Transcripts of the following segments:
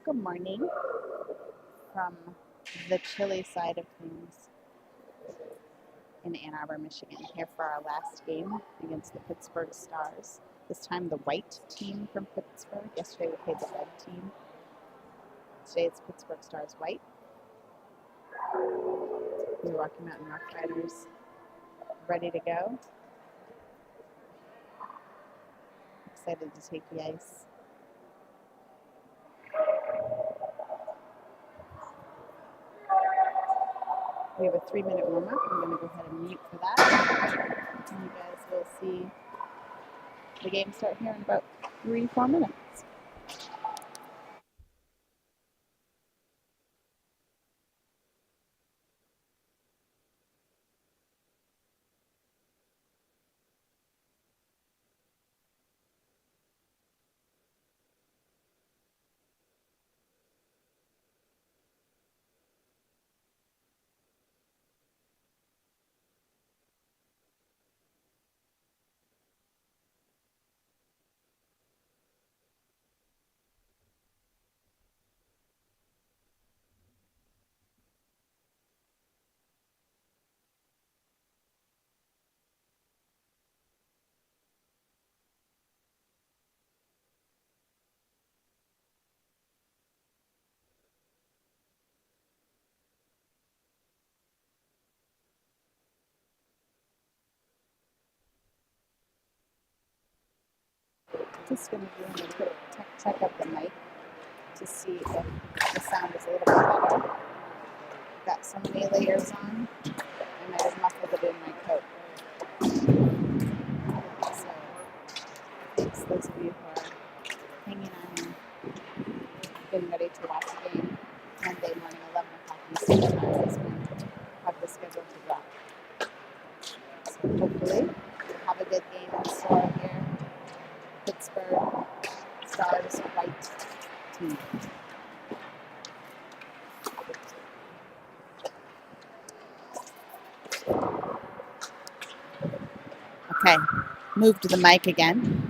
Good morning from the chilly side of things in Ann Arbor, Michigan, here for our last game against the Pittsburgh Stars. This time the white team from Pittsburgh. Yesterday we played the red team. Today it's Pittsburgh Stars white. The Rocky Mountain Rock Riders ready to go. Excited to take the ice. We have a 3-minute warm-up. I'm going to go ahead and mute for that. And you guys will see the game start here in about 3-4 minutes. Just going to do a quick check up the mic to see if the sound is a little bit better. Got so many layers on, I might have muffled it in my coat. So, thanks those of you who are hanging on and getting ready to watch the game. Monday morning, 11 o'clock Eastern time is when we have the schedule to drop. So hopefully we'll have a good game in store here. Pittsburgh Stars white team. Okay, move to the mic again.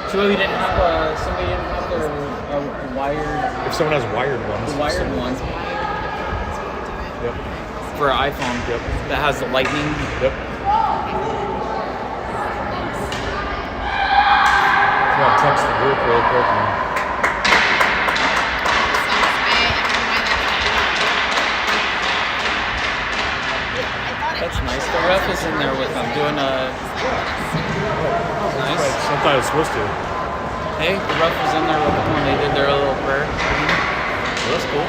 So we didn't have somebody didn't have their wired. If someone has wired ones. The wired ones. Yep. For an iPhone. Yep. That has the lightning. Yep. I'll text the group real quick. doing Right, nice. so I thought it was supposed to. Hey, the ref was in there with them when they did their little prayer. Well, that's cool.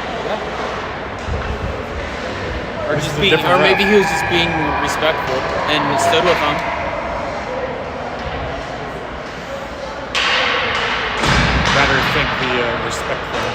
Or This just is a being, different or maybe ref. he was just being respectful and stood with them. Rather think the respect thing.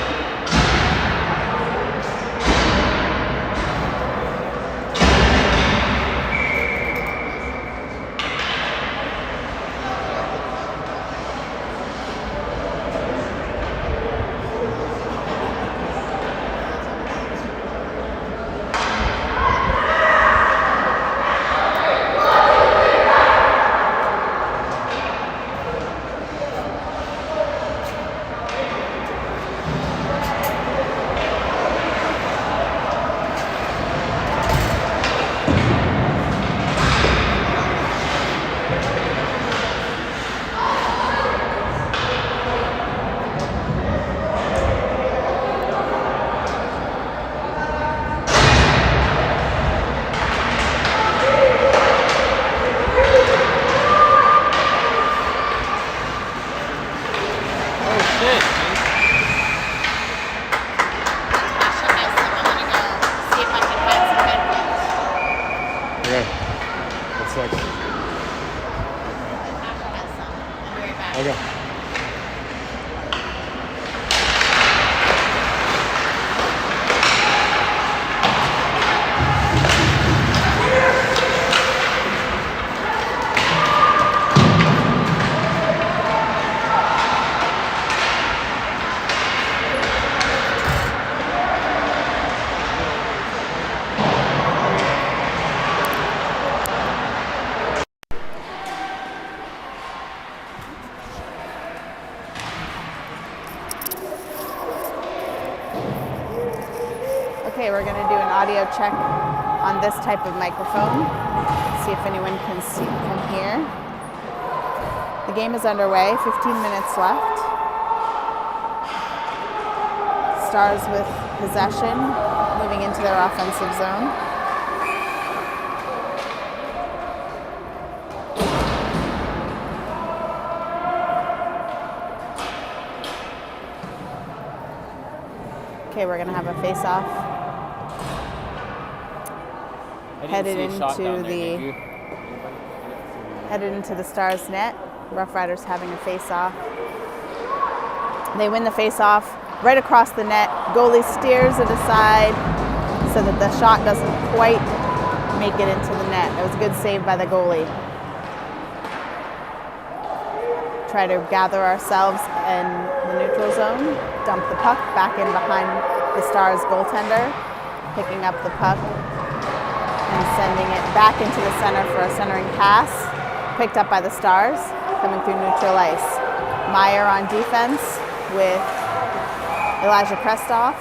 Oh shit. Tasha has some. I'm gonna go see if I can find some headphones. Okay. What's next? Tasha has some. I'll be right back. Okay. Okay, we're going to do an audio check on this type of microphone. See if anyone can hear. The game is underway, 15 minutes left. Stars with possession, moving into their offensive zone. Okay, we're going to have a face-off. I didn't Headed see a shot into down there, the- did you? Headed into the Stars net. Rough Riders having a face-off. They win the face-off right across the net. Goalie steers it aside so that the shot doesn't quite make it into the net. It was a good save by the goalie. Try to gather ourselves in the neutral zone. Dump the puck back in behind the Stars goaltender. Picking up the puck and sending it back into the center for a centering pass. Picked up by the Stars, coming through neutral ice. Meyer on defense with Elijah Krestoff,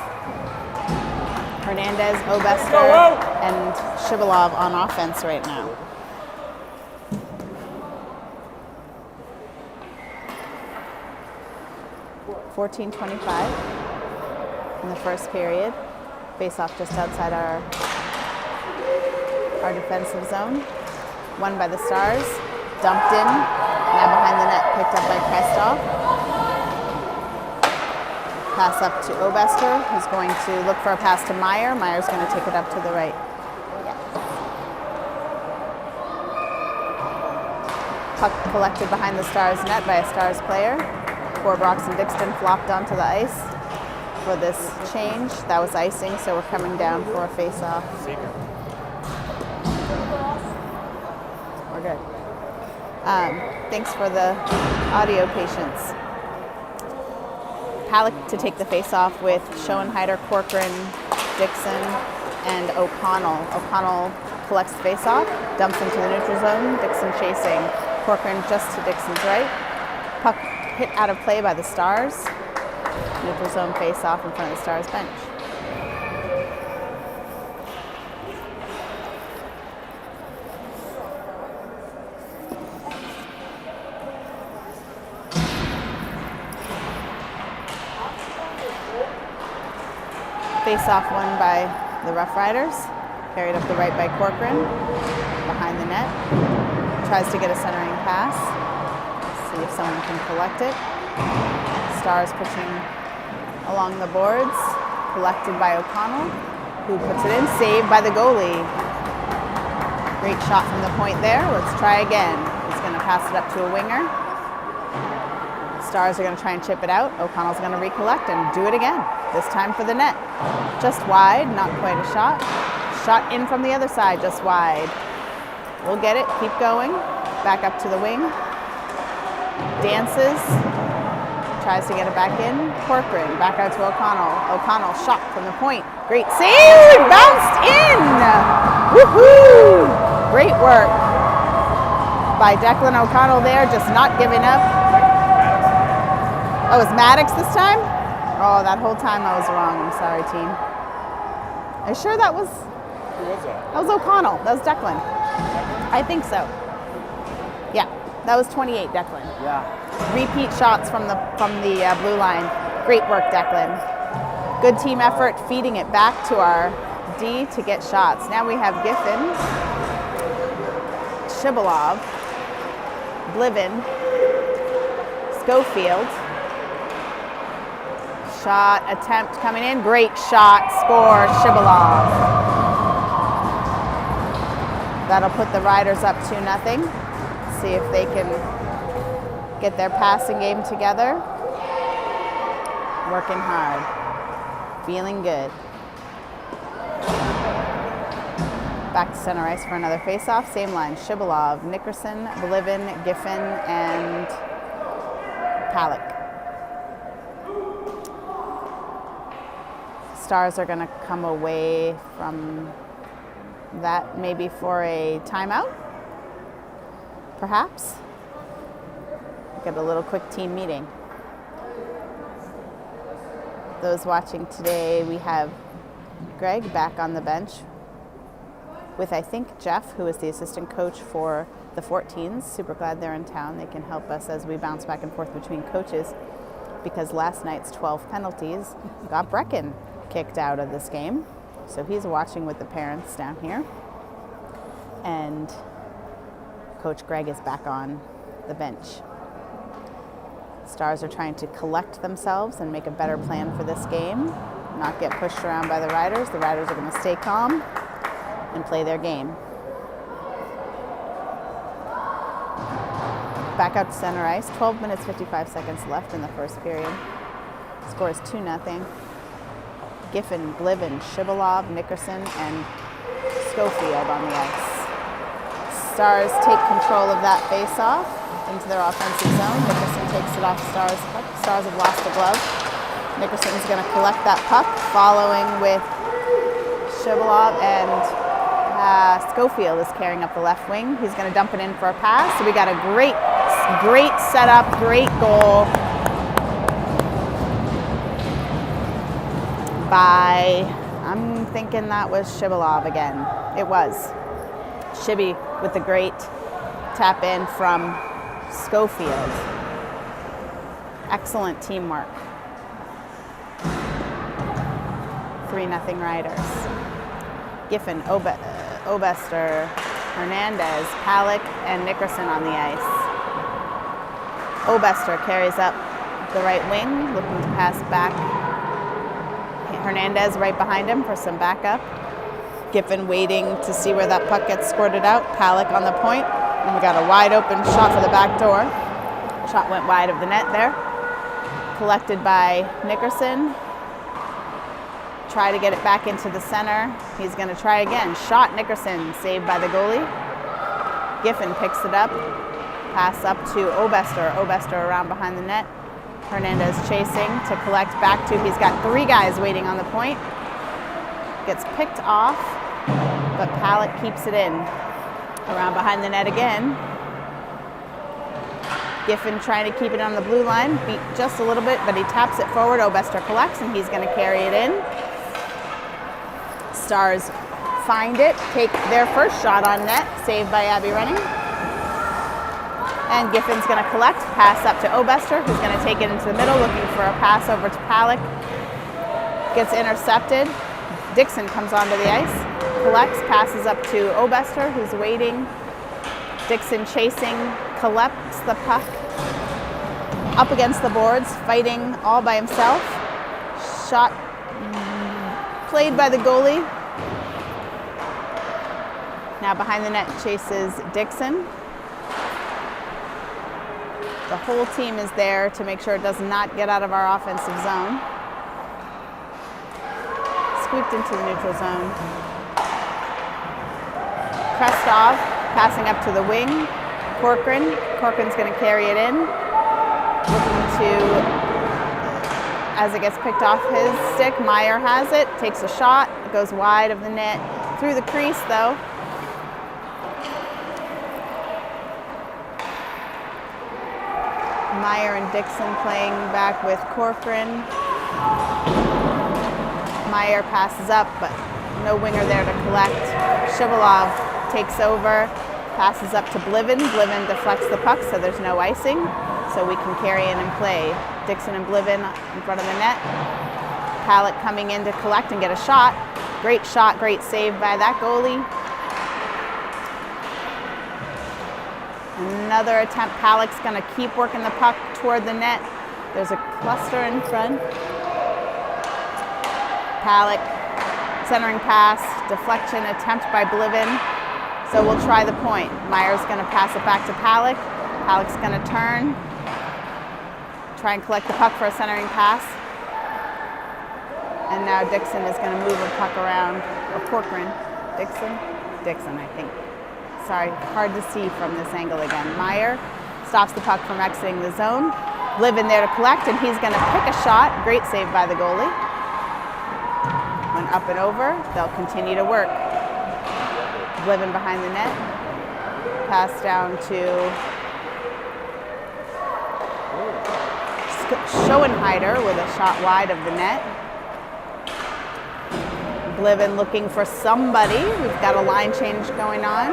Hernandez, Obester, and Shivalov on offense right now. $14:25 in the first period. Face off just outside our defensive zone. Won by the Stars. Dumped in. Now behind the net. Picked up by Krestoff. Pass up to Obester, who's going to look for a pass to Meyer. Meyer's going to take it up to the right. Puck collected behind the Stars net by a Stars player. Corbrox and Dixon flopped onto the ice for this change. That was icing, so we're coming down for a face-off. We're good. Thanks for the audio patience. Halleck to take the face-off with Schoenheider, Corcoran, Dixon, and O'Connell. O'Connell collects the face-off, dumps into the neutral zone. Dixon chasing. Corcoran just to Dixon's right. Puck hit out of play by the Stars. Neutral zone face-off in front of the Stars bench. Face-off won by the Rough Riders. Carried up the right by Corcoran. Behind the net. tries to get a centering pass. See if someone can collect it. Stars pushing along the boards. Collected by O'Connell, who puts it in. Saved by the goalie. Great shot from the point there. Let's try again. He's going to pass it up to a winger. Stars are going to try and chip it out. O'Connell's going to recollect and do it again. This time for the net. Just wide, not quite a shot. Shot in from the other side, just wide. We'll get it, keep going. Back up to the wing. Dances. Tries to get it back in. Corcoran, back out to O'Connell. O'Connell shot from the point. Great save! Bounced in! Woohoo! Great work by Declan O'Connell there, just not giving up. Oh, it was Maddox this time? Oh, that whole time I was wrong. I'm sorry, team. Are you sure that was? Who was that? That was O'Connell. That was Declan. I think so. Yeah, that was 28, Declan. Yeah. Repeat shots from the blue line. Great work, Declan. Good team effort, feeding it back to our D to get shots. Now we have Giffen, Shibalov, Bliven, Schofield. Shot attempt coming in. Great shot. Score. Shibalov. That'll put the Riders up 2-0. See if they can get their passing game together. Working hard. Feeling good. Back to center ice for another face-off. Same line. Shibalov, Nickerson, Bliven, Giffen, and Palak. Stars are going to come away from that maybe for a timeout, perhaps. Get a little quick team meeting. Those watching today, we have Greg back on the bench with, I think, Jeff, who is the assistant coach for the 14s. Super glad they're in town. They can help us as we bounce back and forth between coaches, because last night's 12 penalties got Brecken kicked out of this game. So he's watching with the parents down here. And Coach Greg is back on the bench. Stars are trying to collect themselves and make a better plan for this game, not get pushed around by the Riders. The Riders are going to stay calm and play their game. Back out to center ice. 12 minutes, 55 seconds left in the first period. Score is 2-0. Giffen, Bliven, Shibalov, Nickerson, and Schofield on the ice. Stars take control of that face-off into their offensive zone. Nickerson takes it off Stars' puck. Stars have lost the glove. Nickerson's going to collect that puck, following with Shibalov, and Schofield is carrying up the left wing. He's going to dump it in for a pass. So we got a great setup, great goal by, I'm thinking that was Shibalov again. It was. Shibby with the great tap in from Schofield. Excellent teamwork. 3-0 Riders. Giffen, Obester, Hernandez, Palak, and Nickerson on the ice. Obester carries up the right wing, looking to pass back. Hernandez right behind him for some backup. Giffen waiting to see where that puck gets squirted out. Palak on the point. And we got a wide open shot for the back door. Shot went wide of the net there. Collected by Nickerson. Try to get it back into the center. He's going to try again. Shot Nickerson, saved by the goalie. Giffen picks it up. Pass up to Obester. Obester around behind the net. Hernandez chasing to collect back to. He's got 3 guys waiting on the point. Gets picked off, but Palak keeps it in. Around behind the net again. Giffen trying to keep it on the blue line. Beat just a little bit, but he taps it forward. Obester collects, and he's going to carry it in. Stars find it, take their first shot on net, saved by Abby Running. And Giffen's going to collect, pass up to Obester, who's going to take it into the middle, looking for a pass over to Palak. Gets intercepted. Dixon comes onto the ice, collects, passes up to Obester, who's waiting. Dixon chasing, collects the puck up against the boards, fighting all by himself. Shot played by the goalie. Now behind the net chases Dixon. The whole team is there to make sure it does not get out of our offensive zone. Scooped into the neutral zone. Krestov passing up to the wing. Corcoran's going to carry it in. Looking to, as it gets picked off his stick, Meyer has it, takes a shot. It goes wide of the net. Through the crease, though. Meyer and Dixon playing back with Corcoran. Meyer passes up, but no winger there to collect. Shivalov takes over, passes up to Bliven. Bliven deflects the puck, so there's no icing, so we can carry in and play. Dixon and Bliven in front of the net. Palak coming in to collect and get a shot. Great shot, great save by that goalie. Another attempt. Palak's going to keep working the puck toward the net. There's a cluster in front. Palak, centering pass, deflection attempt by Bliven. So we'll try the point. Meyer's going to pass it back to Palak. Palak's going to turn, try and collect the puck for a centering pass. And now Dixon is going to move the puck around, or Corcoran. Dixon, I think. Sorry, hard to see from this angle again. Meyer stops the puck from exiting the zone. Bliven there to collect, and he's going to pick a shot. Great save by the goalie. Went up and over. They'll continue to work. Bliven behind the net. Pass down to Schoenheider with a shot wide of the net. Bliven looking for somebody. We've got a line change going on.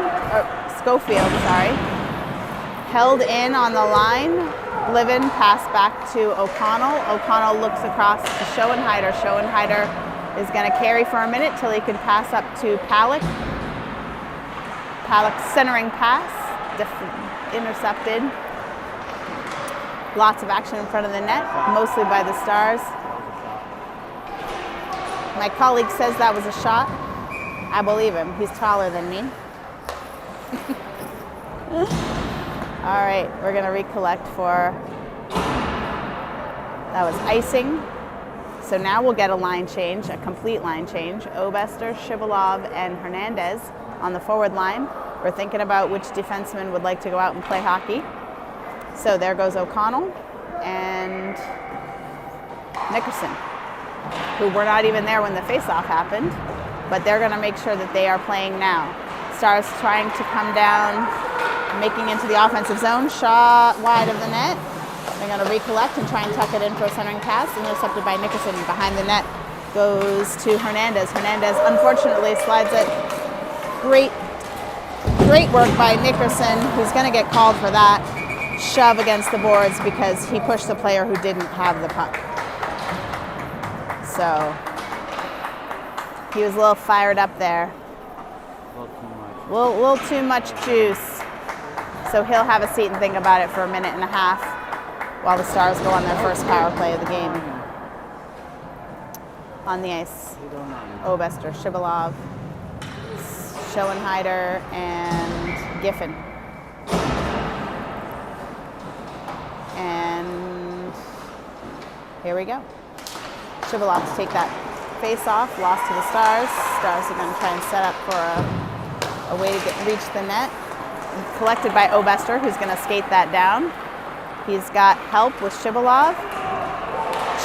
Schofield, sorry. Held in on the line. Bliven pass back to O'Connell. O'Connell looks across to Schoenheider. Schoenheider is going to carry for a minute till he can pass up to Palak. Palak centering pass, intercepted. Lots of action in front of the net, mostly by the Stars. My colleague says that was a shot. I believe him. He's taller than me. All right, we're going to recollect for, that was icing. So now we'll get a line change, a complete line change. Obester, Shivalov, and Hernandez on the forward line. We're thinking about which defenseman would like to go out and play hockey. So there goes O'Connell and Nickerson, who were not even there when the face-off happened, but they're going to make sure that they are playing now. Stars trying to come down, making into the offensive zone, shot wide of the net. They're going to recollect and try and tuck it in for a centering pass, intercepted by Nickerson. Behind the net goes to Hernandez. Hernandez unfortunately slides it. Great work by Nickerson. He's going to get called for that shove against the boards because he pushed the player who didn't have the puck. So he was a little fired up there. A little too much juice. So he'll have a seat and think about it for a minute and a half while the Stars go on their first power play of the game. On the ice, Obester, Shivalov, Schoenheider, and Giffen. And here we go. Shivalov to take that face off, lost to the Stars. Stars are going to try and set up for a way to reach the net. Collected by Obester, who's going to skate that down. He's got help with Shivalov.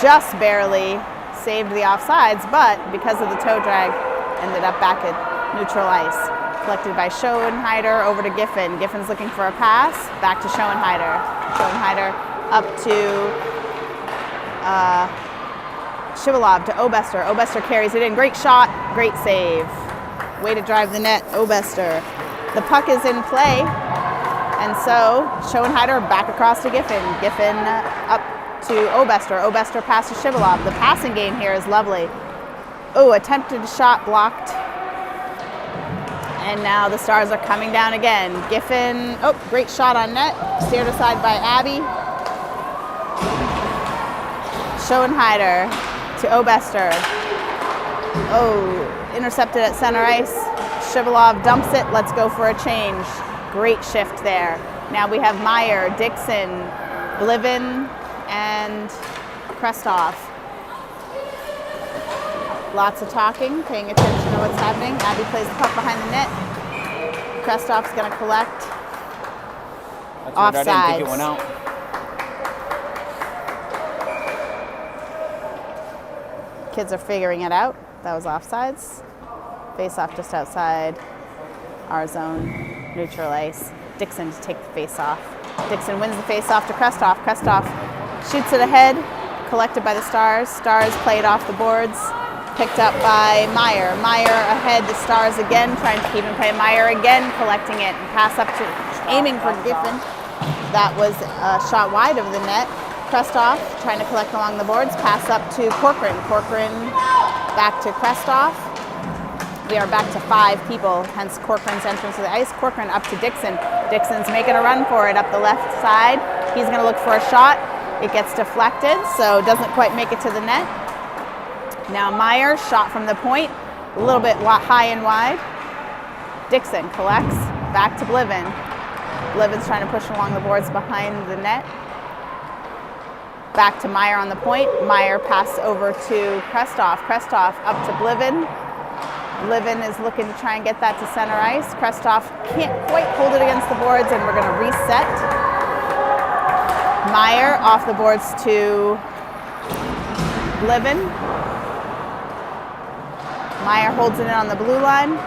Just barely saved the offsides, but because of the toe drag, ended up back at neutral ice. Collected by Schoenheider over to Giffen. Giffen's looking for a pass, back to Schoenheider. Schoenheider up to Shivalov to Obester. Obester carries it in. Great shot, great save. Way to drive the net, Obester. The puck is in play, and so Schoenheider back across to Giffen. Giffen up to Obester. Obester pass to Shivalov. The passing game here is lovely. Oh, attempted shot blocked. And now the Stars are coming down again. Giffen, oh, great shot on net. Steered aside by Abby. Schoenheider to Obester. Oh, intercepted at center ice. Shivalov dumps it. Let's go for a change. Great shift there. Now we have Meyer, Dixon, Bliven, and Krestov. Lots of talking, paying attention to what's happening. Abby plays the puck behind the net. Krestov's going to collect. That's weird, I didn't think it Offsides. went out. Kids are figuring it out. That was offsides. Face off just outside our zone, neutral ice. Dixon to take the face off. Dixon wins the face off to Krestov. Krestov shoots it ahead, collected by the Stars. Stars played off the boards, picked up by Meyer. Meyer ahead, the Stars again, trying to keep him play. Meyer again collecting it and pass up to, aiming for Giffen. That was a shot wide of the net. Krestov trying to collect along the boards, pass up to Corcoran. Corcoran back to Krestov. We are back to 5 people, hence Corcoran's entrance to the ice. Corcoran up to Dixon. Dixon's making a run for it up the left side. He's going to look for a shot. It gets deflected, so doesn't quite make it to the net. Now Meyer, shot from the point, a little bit high and wide. Dixon collects, back to Bliven. Bliven's trying to push along the boards behind the net. Back to Meyer on the point. Meyer pass over to Krestov. Krestov up to Bliven. Bliven is looking to try and get that to center ice. Krestov can't quite hold it against the boards, and we're going to reset. Meyer off the boards to Bliven. Meyer holds it in on the blue line.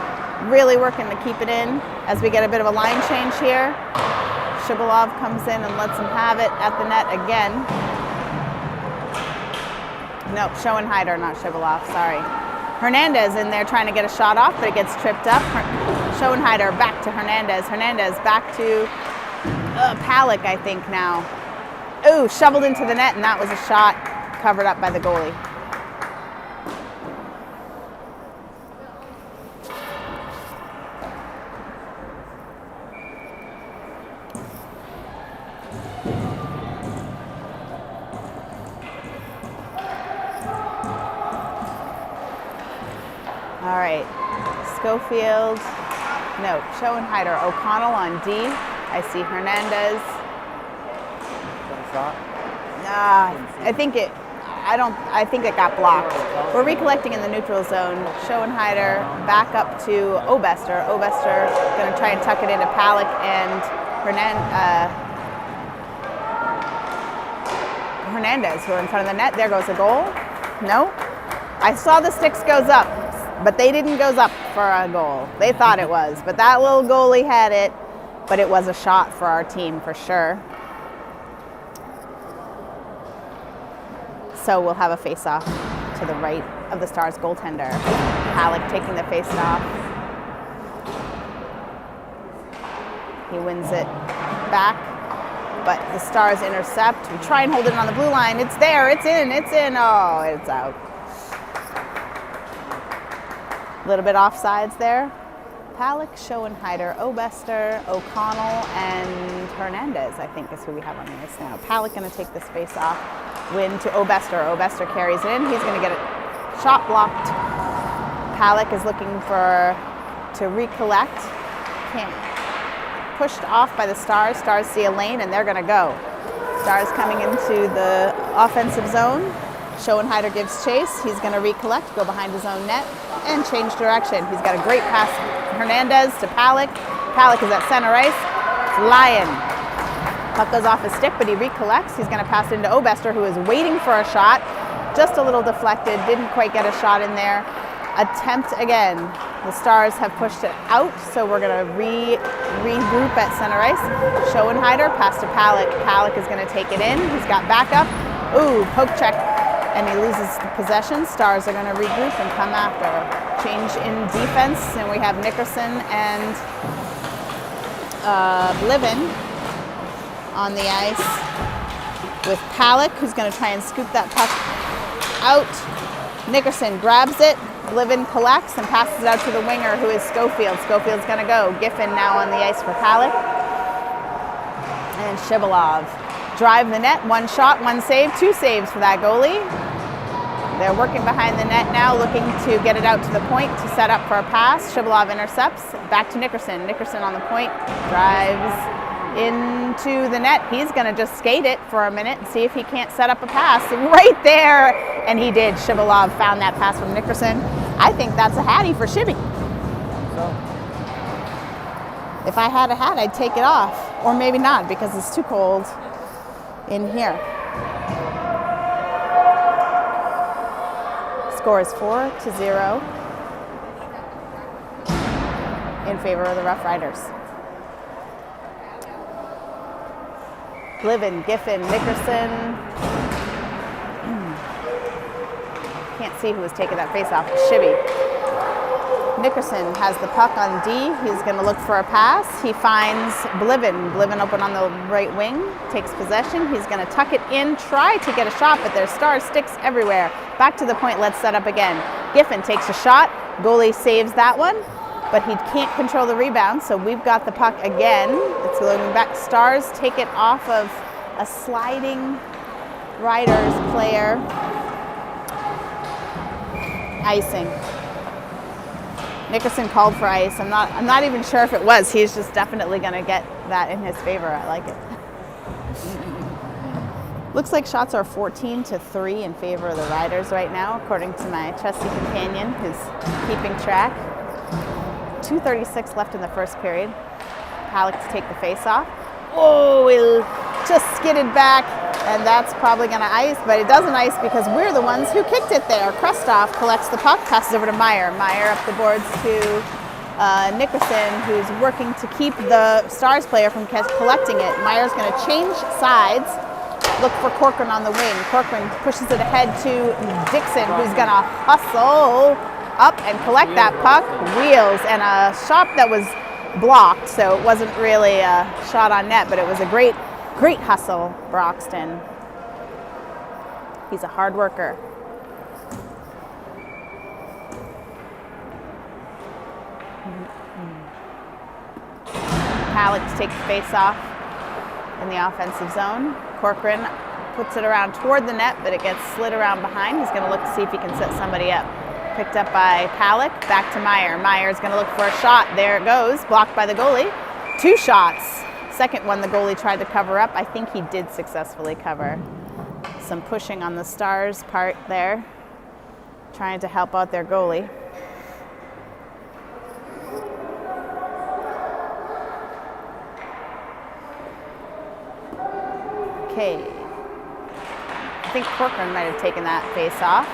Really working to keep it in as we get a bit of a line change here. Shibalov comes in and lets him have it at the net again. Nope, Schoenheider, not Shibalov, sorry. Hernandez in there trying to get a shot off, but it gets tripped up. Schoenheider back to Hernandez. Hernandez back to Palick, I think now. Ooh, shoveled into the net, and that was a shot covered up by the goalie. All right, Schofield, no, Schoenheider, O'Connell on D. I see Hernandez. Shot. I think it got blocked. We're recollecting in the neutral zone. Schoenheider back up to Obester. Obester going to try and tuck it into Palick and Hernandez, who are in front of the net. There goes the goal. No, I saw the sticks goes up. But they didn't goes up for a goal. They thought it was, but that little goalie had it. But it was a shot for our team for sure. So we'll have a face-off to the right of the Stars goaltender. Palick taking the face-off. He wins it back, but the Stars intercept. We try and hold it on the blue line. It's there, it's in. Oh, it's out. A little bit offsides there. Palick, Schoenheider, Obester, O'Connell, and Hernandez, I think, is who we have on the ice now. Palick going to take this face off. Win to Obester. Obester carries it in. He's going to get it shot blocked. Palick is looking to recollect. Can't. Pushed off by the Stars. Stars see a lane, and they're going to go. Stars coming into the offensive zone. Schoenheider gives chase. He's going to recollect, go behind his own net, and change direction. He's got a great pass. Hernandez to Palick. Palick is at center ice. Flying. Puck goes off his stick, but he recollects. He's going to pass into Obester, who is waiting for a shot. Just a little deflected. Didn't quite get a shot in there. Attempt again. The Stars have pushed it out, so we're going to regroup at center ice. Schoenheider, pass to Palick. Palick is going to take it in. He's got backup. Ooh, poke check. And he loses the possession. Stars are going to regroup and come after. Change in defense, and we have Nickerson and Bliven on the ice with Palick, who's going to try and scoop that puck out. Nickerson grabs it, Blivin collects and passes it out to the winger, who is Schofield. Schofield's going to go. Giffen now on the ice for Palik. And Shivalov. Drive the net, 1 shot, 1 save, 2 saves for that goalie. They're working behind the net now, looking to get it out to the point to set up for a pass. Shivalov intercepts, back to Nickerson. Nickerson on the point, drives into the net. He's going to just skate it for a minute and see if he can't set up a pass right there. And he did. Shivalov found that pass from Nickerson. I think that's a hattie for Shibby. So, If I had a hat, I'd take it off. Or maybe not, because it's too cold in here. Score is 4-0 in favor of the Rough Riders. Blivin, Giffen, Nickerson. Can't see who was taking that face off. Shibby. Nickerson has the puck on D. He's going to look for a pass. He finds Blivin. Blivin open on the right wing, takes possession. He's going to tuck it in, try to get a shot, but there's star sticks everywhere. Back to the point, let's set up again. Giffen takes a shot. Goalie saves that one, but he can't control the rebound, so we've got the puck again. It's going back. Stars take it off of a sliding Riders player. Icing. Nickerson called for ice. I'm not even sure if it was. He's just definitely going to get that in his favor. I like it. Looks like shots are 14-3 in favor of the Riders right now, according to my trusty companion who's keeping track. 2:36 left in the first period. Palik to take the face off. Oh, it just skidded back, and that's probably going to ice, but it doesn't ice because we're the ones who kicked it there. Krestoff collects the puck, passes over to Meyer. Meyer up the boards to Nickerson, who's working to keep the Stars player from collecting it. Meyer's going to change sides, look for Corcoran on the wing. Corcoran pushes it ahead to Dixon, who's going to hustle up and collect that puck. Wheels, and a shot that was blocked, so it wasn't really a shot on net, but it was a great hustle, Broxton. He's a hard worker. Palik to take the face off in the offensive zone. Corcoran puts it around toward the net, but it gets slid around behind. He's going to look to see if he can set somebody up. Picked up by Palik, back to Meyer. Meyer's going to look for a shot. There it goes, blocked by the goalie. 2 shots. Second one the goalie tried to cover up. I think he did successfully cover. Some pushing on the Stars' part there, trying to help out their goalie. Okay. I think Corcoran might have taken that face off.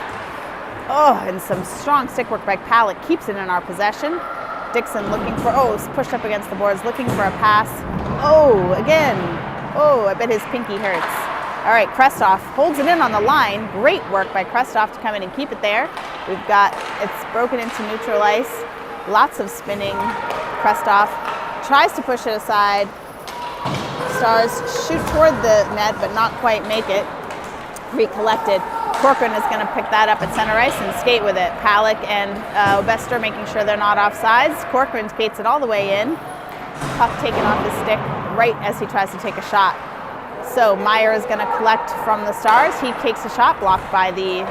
Oh, and some strong stick work by Palik keeps it in our possession. Dixon looking for, pushed up against the boards, looking for a pass. Oh, again. Oh, I bet his pinky hurts. All right, Krestoff holds it in on the line. Great work by Krestoff to come in and keep it there. We've got, it's broken into neutral ice. Lots of spinning. Krestoff tries to push it aside. Stars shoot toward the net, but not quite make it. Recollected. Corcoran is going to pick that up at center ice and skate with it. Palik and Obester making sure they're not offsides. Corcoran skates it all the way in. Puck taken off his stick right as he tries to take a shot. So Meyer is going to collect from the Stars. He takes a shot, blocked by the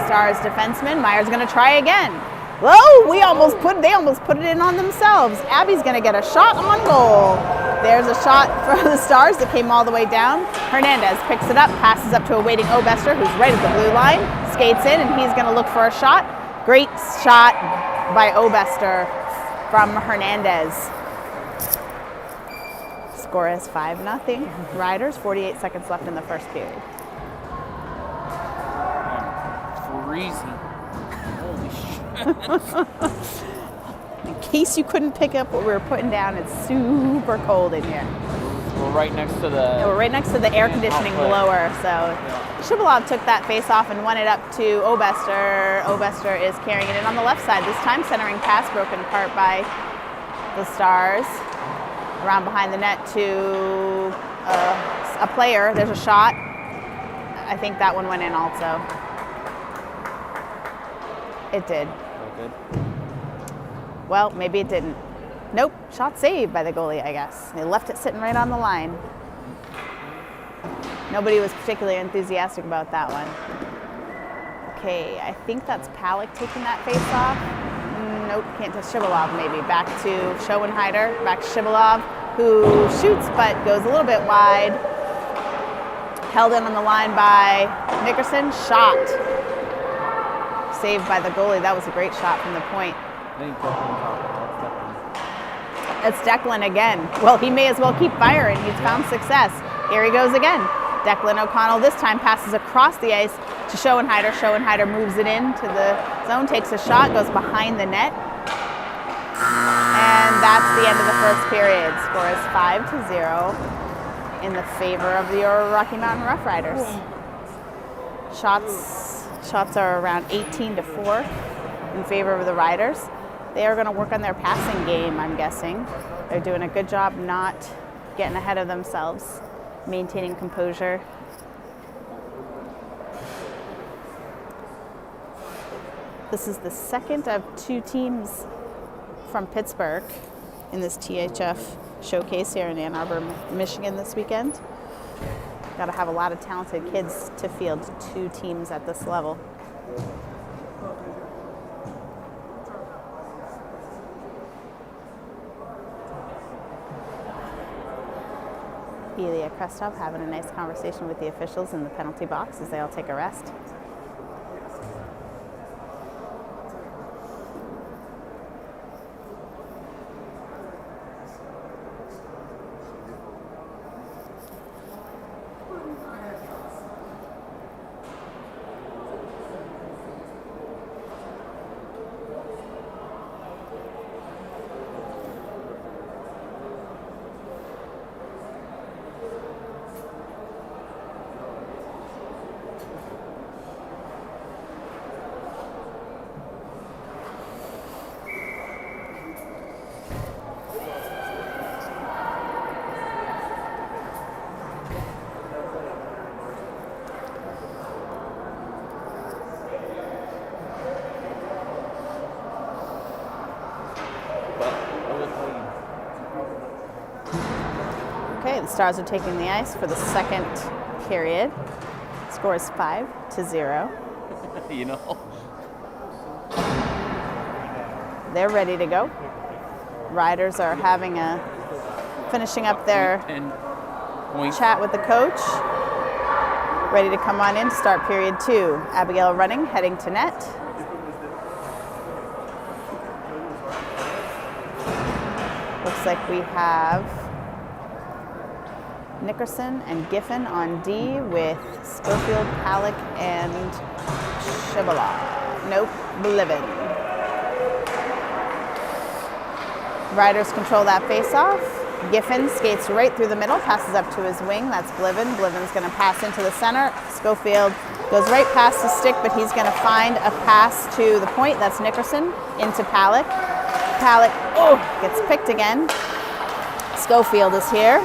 Stars defenseman. Meyer's going to try again. Whoa, they almost put it in on themselves. Abby's going to get a shot on goal. There's a shot for the Stars that came all the way down. Hernandez picks it up, passes up to a waiting Obester, who's right at the blue line, skates in, and he's going to look for a shot. Great shot by Obester from Hernandez. Score is 5-0. Riders, 48 seconds left in the first period. freezing. Holy shit. In case you couldn't pick up what we were putting down, it's super cold in here. We're right next to the... Yeah, we're right next to the air conditioning blower, so Shivalov took that face off and won it up to Obester. Obester is carrying it in on the left side, this time centering pass broken apart by the Stars. Around behind the net to a player. There's a shot. I think that one went in also. It did. Oh, good. Well, maybe it didn't. Nope, shot saved by the goalie, I guess. They left it sitting right on the line. Nobody was particularly enthusiastic about that one. Okay, I think that's Palik taking that face off. Nope, can't touch Shibalov maybe. Back to Schoenheider, back to Shibalov, who shoots but goes a little bit wide. Held in on the line by Nickerson, shot. Saved by the goalie. That was a great shot from the point. I think It's Declan again. Well, he may as well keep firing. He's found success. Here he goes again. Declan O'Connell this time passes across the ice to Schoenheider. Schoenheider moves it into the zone, takes a shot, goes behind the net. And that's the end of the first period. Score is 5-0 in the favor of the Rocky Mountain Rough Riders. Shots are around 18-4 in favor of the Riders. They are going to work on their passing game, I'm guessing. They're doing a good job not getting ahead of themselves, maintaining composure. This is the second of 2 teams from Pittsburgh in this THF showcase here in Ann Arbor, Michigan this weekend. Got to have a lot of talented kids to field 2 teams at this level. Ilya Krestov having a nice conversation with the officials in the penalty box as they all take a rest. Okay, the Stars are taking the ice for the second period. Score is 5-0. You know. They're ready to go. Riders are finishing up their chat with the coach. Ready to come on in to start period 2. Abigail running, heading to net. Looks like we have Nickerson and Giffen on D with Schofield, Palik, and Shibalov. Nope, Blivin. Riders control that face-off. Giffen skates right through the middle, passes up to his wing. That's Blivin. Blivin's going to pass into the center. Schofield goes right past the stick, but he's going to find a pass to the point. That's Nickerson into Palik. Palik gets picked again. Schofield is here.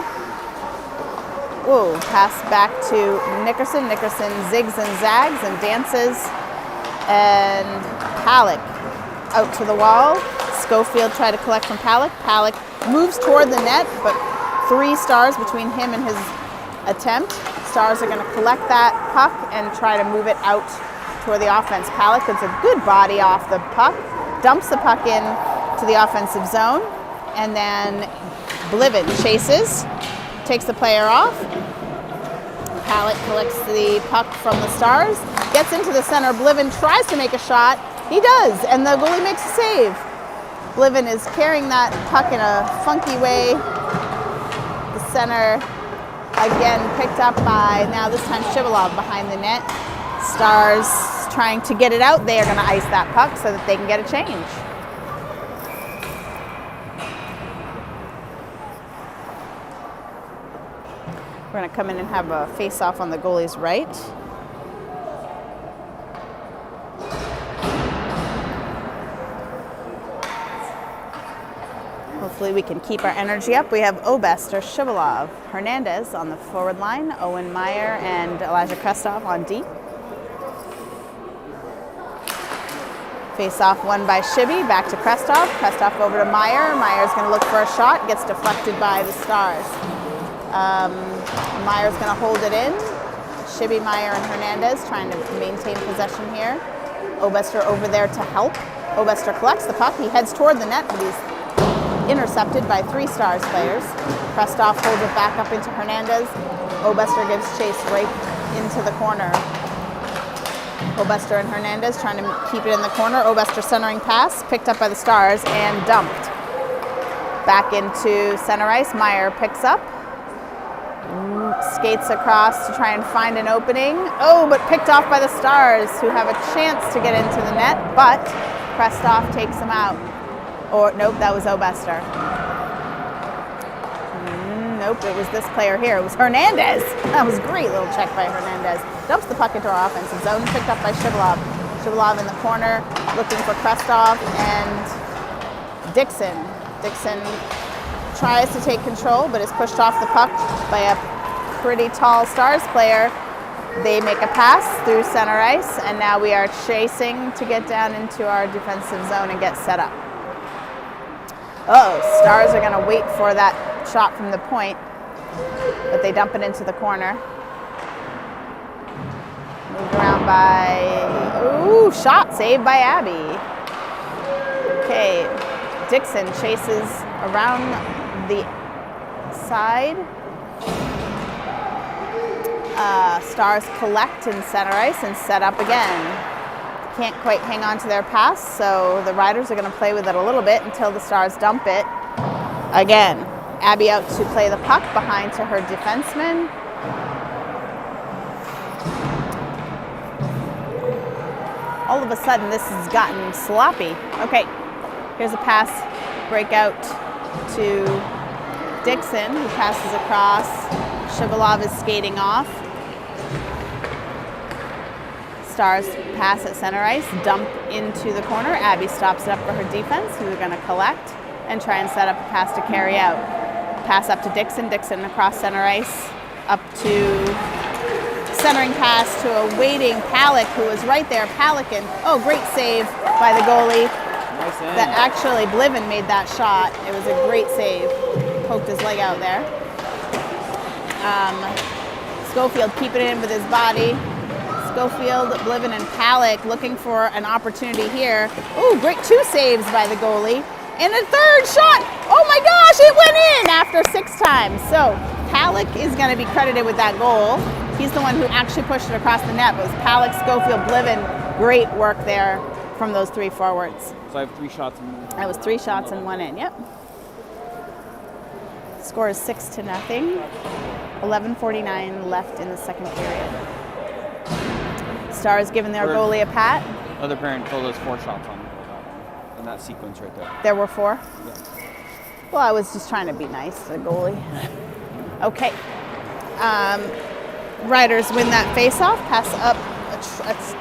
Whoa, pass back to Nickerson. Nickerson zigs and zags and dances. And Palik out to the wall. Schofield tried to collect from Palik. Palik moves toward the net, but 3 Stars between him and his attempt. Stars are going to collect that puck and try to move it out toward the offense. Palik gets a good body off the puck, dumps the puck in to the offensive zone, and then Blivin chases, takes the player off. Palik collects the puck from the Stars, gets into the center. Blivin tries to make a shot. He does, and the goalie makes a save. Blivin is carrying that puck in a funky way. The center again picked up by, now this time, Shibalov behind the net. Stars trying to get it out. They are going to ice that puck so that they can get a change. We're going to come in and have a face-off on the goalie's right. Hopefully we can keep our energy up. We have Obest or Shibalov, Hernandez on the forward line, Owen Meyer and Elijah Krestov on D. Face off won by Shibby, back to Krestov. Krestov over to Meyer. Meyer's going to look for a shot, gets deflected by the Stars. Meyer's going to hold it in. Shibby, Meyer, and Hernandez trying to maintain possession here. Obester over there to help. Obester collects the puck. He heads toward the net, but he's intercepted by 3 Stars players. Krestov holds it back up into Hernandez. Obester gives chase right into the corner. Obester and Hernandez trying to keep it in the corner. Obester centering pass, picked up by the Stars and dumped. Back into center ice. Meyer picks up. Skates across to try and find an opening. Oh, but picked off by the Stars, who have a chance to get into the net, but Krestov takes him out. Or, nope, that was Obester. Nope, it was this player here. It was Hernandez. That was a great little check by Hernandez. Dumps the puck into our offensive zone, picked up by Shivalov. Shivalov in the corner, looking for Krestov and Dixon. Dixon tries to take control, but is pushed off the puck by a pretty tall Stars player. They make a pass through center ice, and now we are chasing to get down into our defensive zone and get set up. Oh, Stars are going to wait for that shot from the point, but they dump it into the corner. Moved around by, ooh, shot saved by Abby. Okay, Dixon chases around the side. Stars collect in center ice and set up again. Can't quite hang on to their pass, so the Riders are going to play with it a little bit until the Stars dump it again. Abby out to play the puck behind to her defenseman. All of a sudden, this has gotten sloppy. Okay, here's a pass, breakout to Dixon, who passes across. Shivalov is skating off. Stars pass at center ice, dump into the corner. Abby stops it up for her defense, who are going to collect and try and set up a pass to carry out. Pass up to Dixon. Dixon across center ice, up to centering pass to a waiting Palick, who was right there. Palick, and oh, great save by the goalie. Nice end. That actually Bliven made that shot. It was a great save. Poked his leg out there. Schofield keeping it in with his body. Schofield, Bliven, and Palick looking for an opportunity here. Ooh, great 2 saves by the goalie. And a 3rd shot. Oh my gosh, it went in after 6 times. So Palick is going to be credited with that goal. He's the one who actually pushed it across the net. But it was Palick, Schofield, Bliven. Great work there from those 3 forwards. So I have 3 shots. That was 3 shots and 1 in, yep. Score is 6-0. 11:49 left in the second period. Stars giving their goalie a pat. Other parent told us 4 shots on in that sequence right there. There were 4? Yeah. Well, I was just trying to be nice to the goalie. Okay. Riders win that face-off. Pass up,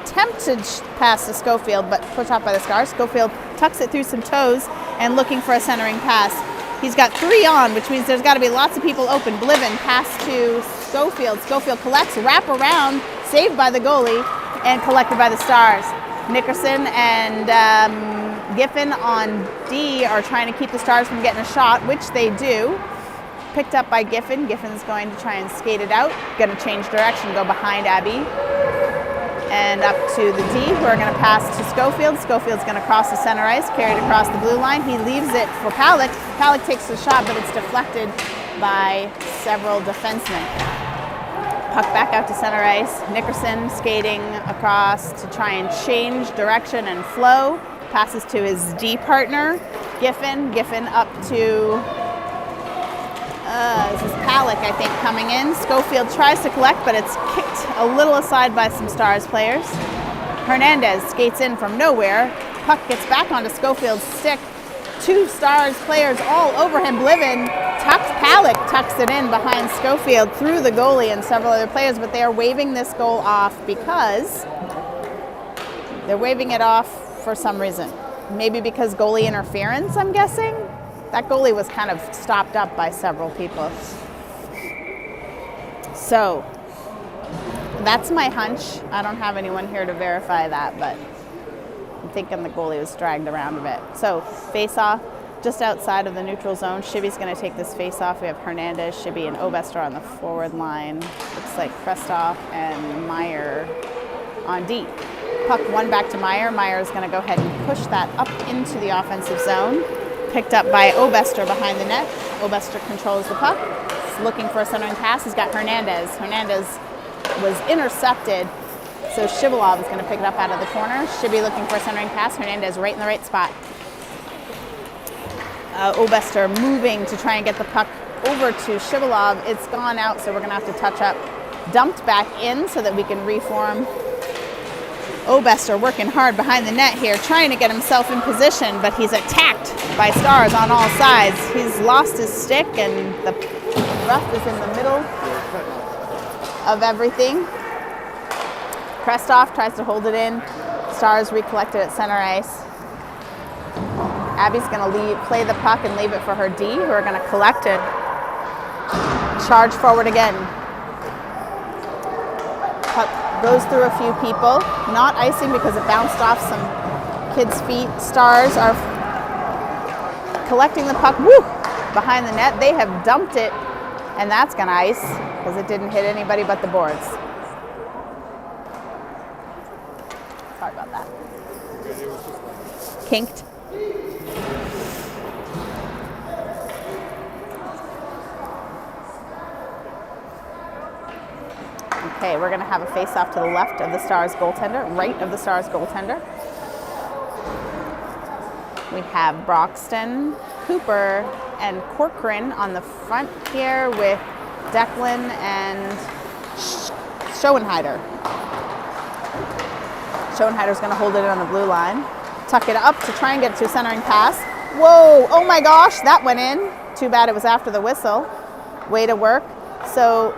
attempted pass to Schofield, but put off by the Stars. Schofield tucks it through some toes and looking for a centering pass. He's got 3 on, which means there's got to be lots of people open. Bliven, pass to Schofield. Schofield collects, wrap around, saved by the goalie, and collected by the Stars. Nickerson and Giffen on D are trying to keep the Stars from getting a shot, which they do. Picked up by Giffen. Giffen's going to try and skate it out. Going to change direction, go behind Abby. And up to the D, who are going to pass to Schofield. Schofield's going to cross the center ice, carried across the blue line. He leaves it for Palick. Palick takes the shot, but it's deflected by several defensemen. Puck back out to center ice. Nickerson skating across to try and change direction and flow. Passes to his D partner, Giffen. Giffen up to, this is Palick, I think, coming in. Schofield tries to collect, but it's kicked a little aside by some Stars players. Hernandez skates in from nowhere. Puck gets back onto Schofield's stick. 2 Stars players all over him. Bliven tucks, Palick tucks it in behind Schofield through the goalie and several other players, but they are waving this goal off because they're waving it off for some reason. Maybe because goalie interference, I'm guessing. That goalie was kind of stopped up by several people. So that's my hunch. I don't have anyone here to verify that, but I'm thinking the goalie was dragged around a bit. So face off, just outside of the neutral zone. Shibby's going to take this face off. We have Hernandez, Shibby, and Obester on the forward line. Looks like Krestoff and Meyer on D. Puck one back to Meyer. Meyer is going to go ahead and push that up into the offensive zone. Picked up by Obester behind the net. Obester controls the puck. He's looking for a centering pass. He's got Hernandez. Hernandez was intercepted, so Shivalov is going to pick it up out of the corner. Shibby looking for a centering pass. Hernandez right in the right spot. Obester moving to try and get the puck over to Shivalov. It's gone out, so we're going to have to touch up. Dumped back in so that we can reform. Obester working hard behind the net here, trying to get himself in position, but he's attacked by Stars on all sides. He's lost his stick, and the ref is in the middle of everything. Krestoff tries to hold it in. Stars recollected at center ice. Abby's going to play the puck and leave it for her D, who are going to collect it. Charge forward again. Puck goes through a few people. Not icing because it bounced off some kids' feet. Stars are collecting the puck behind the net. They have dumped it, and that's going to ice because it didn't hit anybody but the boards. Sorry about that. Kinked. Okay, we're going to have a face-off to the left of the Stars goaltender, right of the Stars goaltender. We have Broxton, Cooper, and Corcoran on the front here with Declan and Schoenheider. Schoenheider's going to hold it on the blue line. Tuck it up to try and get it to a centering pass. Whoa, oh my gosh, that went in. Too bad it was after the whistle. Way to work. So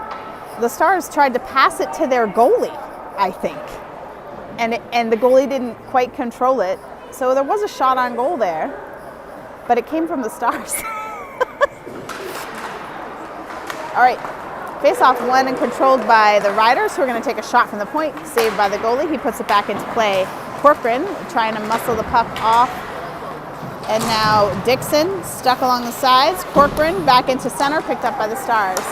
the Stars tried to pass it to their goalie, I think. And the goalie didn't quite control it. So there was a shot on goal there, but it came from the Stars. All right, face-off won and controlled by the Riders, who are going to take a shot from the point, saved by the goalie. He puts it back into play. Corcoran trying to muscle the puck off. And now Dixon stuck along the sides. Corcoran back into center, picked up by the Stars.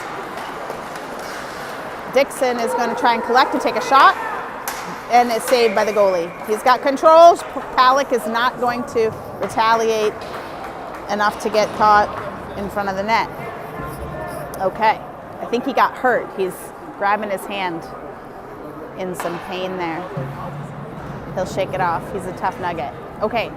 Dixon is going to try and collect and take a shot, and it's saved by the goalie. He's got control. Palick is not going to retaliate enough to get caught in front of the net. Okay, I think he got hurt. He's grabbing his hand in some pain there. He'll shake it off. He's a tough nugget. Okay.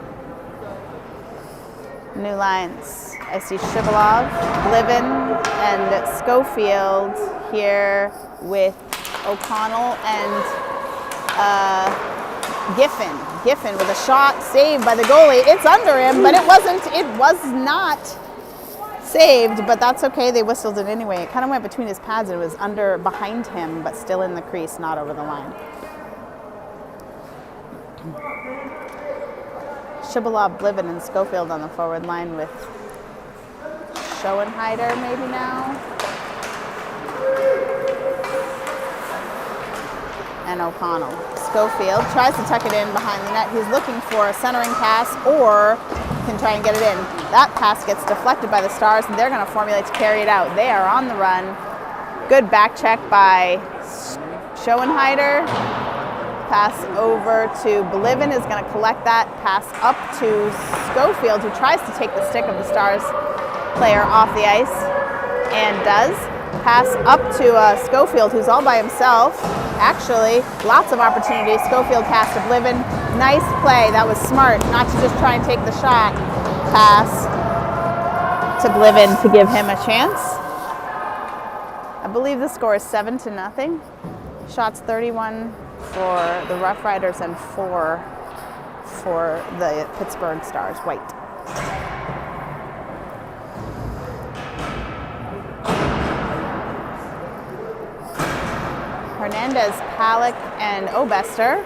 New lines. I see Shivalov, Bliven, and Schofield here with O'Connell and Giffen. Giffen with a shot saved by the goalie. It's under him, but it was not saved, but that's okay. They whistled it anyway. It kind of went between his pads and it was behind him, but still in the crease, not over the line. Shibalov, Bliven, and Schofield on the forward line with Schoenheider maybe now. And O'Connell. Schofield tries to tuck it in behind the net. He's looking for a centering pass or can try and get it in. That pass gets deflected by the Stars, and they're going to formulate to carry it out. They are on the run. Good back check by Schoenheider. Pass over to Bliven is going to collect that. Pass up to Schofield, who tries to take the stick of the Stars player off the ice and does. Pass up to Schofield, who's all by himself. Actually, lots of opportunities. Schofield pass to Bliven. Nice play. That was smart, not to just try and take the shot. Pass to Bliven to give him a chance. I believe the score is 7-0. Shots 31 for the Rough Riders and 4 for the Pittsburgh Stars, white. Hernandez, Palick, and Obester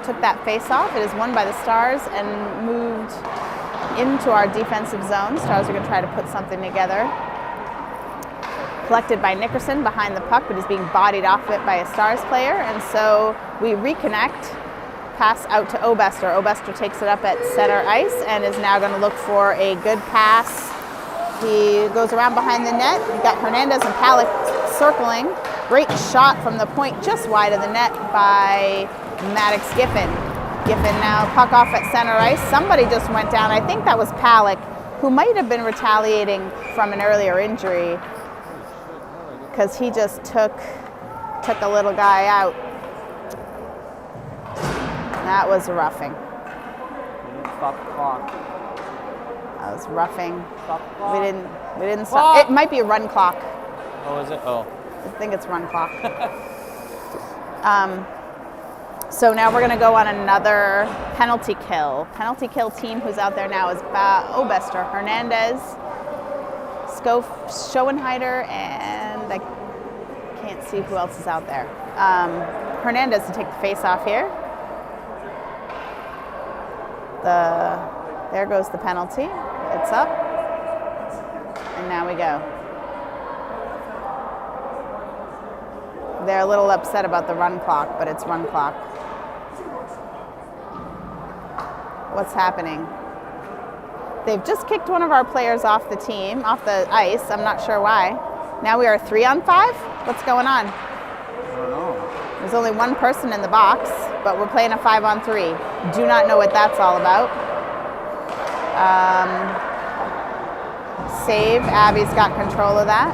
took that face-off. It is won by the Stars and moved into our defensive zone. Stars are going to try to put something together. Collected by Nickerson behind the puck, but is being bodied off it by a Stars player, and so we reconnect pass out to Obester. Obester takes it up at center ice and is now going to look for a good pass. He goes around behind the net. We've got Hernandez and Palick circling. Great shot from the point, just wide of the net by Maddox Giffen. Giffen now puck off at center ice. Somebody just went down. I think that was Palick, who might have been retaliating from an earlier injury because he just took a little guy out. That was roughing. Stop the clock. That was roughing. Stop the clock. We didn't stop. It might be a run clock. Oh, is it? Oh. I think it's run clock. So now we're going to go on another penalty kill. Penalty kill team who's out there now is Obester, Hernandez, Schoenheider, and I can't see who else is out there. Hernandez to take the face off here. There goes the penalty. It's up. And now we go. They're a little upset about the run clock, but it's run clock. What's happening? They've just kicked one of our players off the team, off the ice. I'm not sure why. Now we are 3-on-5? What's going on? I don't know. There's only one person in the box, but we're playing a 5-on-3. Do not know what that's all about. Save. Abby's got control of that.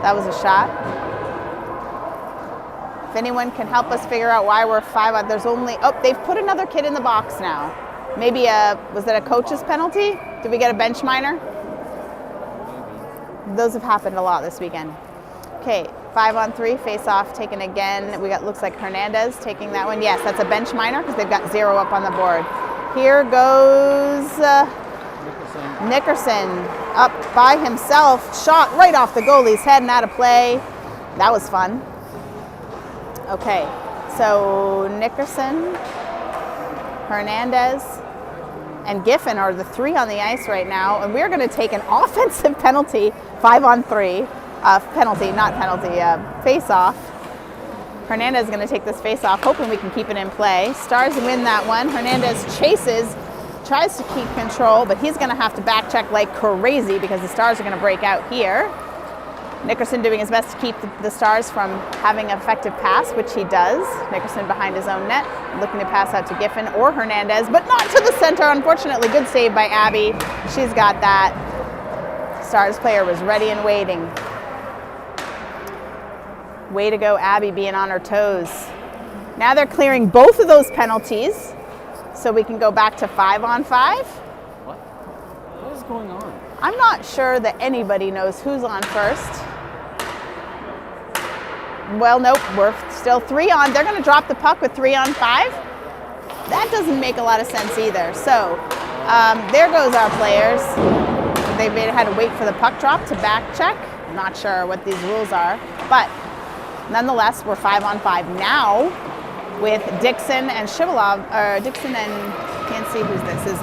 That was a shot. If anyone can help us figure out why we're 5-on, there's only, they've put another kid in the box now. Maybe was that a coach's penalty? Did we get a bench minor? Those have happened a lot this weekend. Okay, 5-on-3, face off taken again. We got, looks like Hernandez taking that one. Yes, that's a bench minor because they've got 0 up on the board. Here goes Nickerson up by himself. Shot right off the goalie's head and out of play. That was fun. Okay, so Nickerson, Hernandez, and Giffen are the 3 on the ice right now, and we're going to take an offensive penalty, 5-on-3, face-off. Hernandez is going to take this face-off, hoping we can keep it in play. Stars win that one. Hernandez chases, tries to keep control, but he's going to have to back check like crazy because the Stars are going to break out here. Nickerson doing his best to keep the Stars from having an effective pass, which he does. Nickerson behind his own net, looking to pass out to Giffen or Hernandez, but not to the center. Unfortunately, good save by Abby. She's got that. Stars player was ready and waiting. Way to go, Abby, being on her toes. Now they're clearing both of those penalties, so we can go back to 5-on-5. What is going on? I'm not sure that anybody knows who's on first. Well, nope, we're still 3-on. They're going to drop the puck with 3-on-5. That doesn't make a lot of sense either. So there goes our players. They had to wait for the puck drop to back check. I'm not sure what these rules are, but nonetheless, we're 5-on-5 now with Dixon and Shivalov, or Dixon and, can't see who's this, is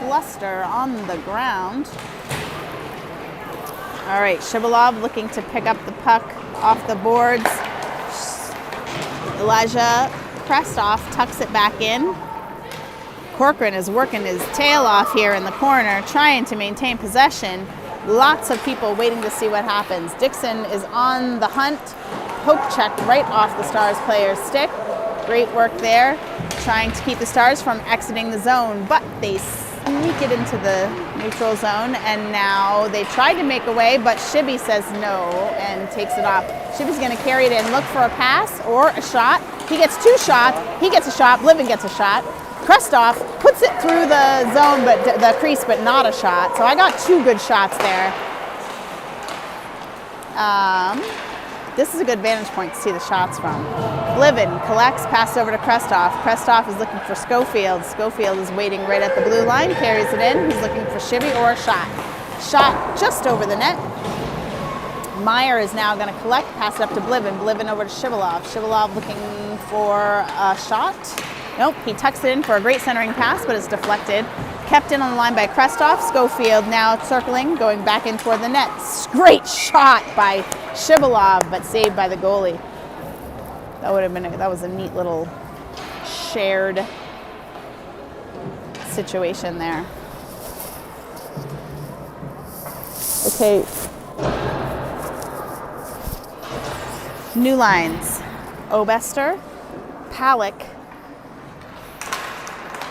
Cluster on the ground. All right, Shivalov looking to pick up the puck off the boards. Elijah Prestoff tucks it back in. Corcoran is working his tail off here in the corner, trying to maintain possession. Lots of people waiting to see what happens. Dixon is on the hunt. Poke check right off the Stars player's stick. Great work there, trying to keep the Stars from exiting the zone, but they sneak it into the neutral zone, and now they tried to make away, but Shibby says no and takes it off. Shibby's going to carry it in, look for a pass or a shot. He gets 2 shots. He gets a shot. Bliven gets a shot. Krestoff puts it through the zone, but the crease, but not a shot. So I got 2 good shots there. This is a good vantage point to see the shots from. Bliven collects, passed over to Krestoff. Krestoff is looking for Schofield. Schofield is waiting right at the blue line, carries it in. He's looking for Shibby or a shot. Shot just over the net. Meyer is now going to collect, pass it up to Bliven. Bliven over to Shivalov. Shivalov looking for a shot. Nope, he tucks it in for a great centering pass, but it's deflected. Kept in on the line by Krestoff. Schofield now circling, going back in toward the net. Great shot by Shibalov, but saved by the goalie. That would have been that was a neat little shared situation there. Okay. New lines. Obester, Palick,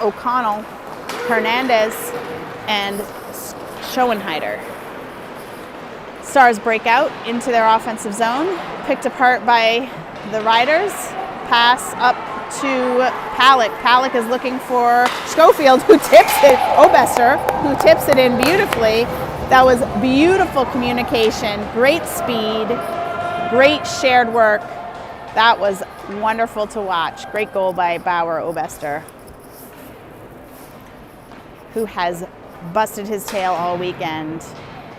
O'Connell, Hernandez, and Schoenheider. Stars break out into their offensive zone, picked apart by the Riders. Pass up to Palick. Palick is looking for Schofield, who tips it. Obester, who tips it in beautifully. That was beautiful communication, great speed, great shared work. That was wonderful to watch. Great goal by Bauer Obester, who has busted his tail all weekend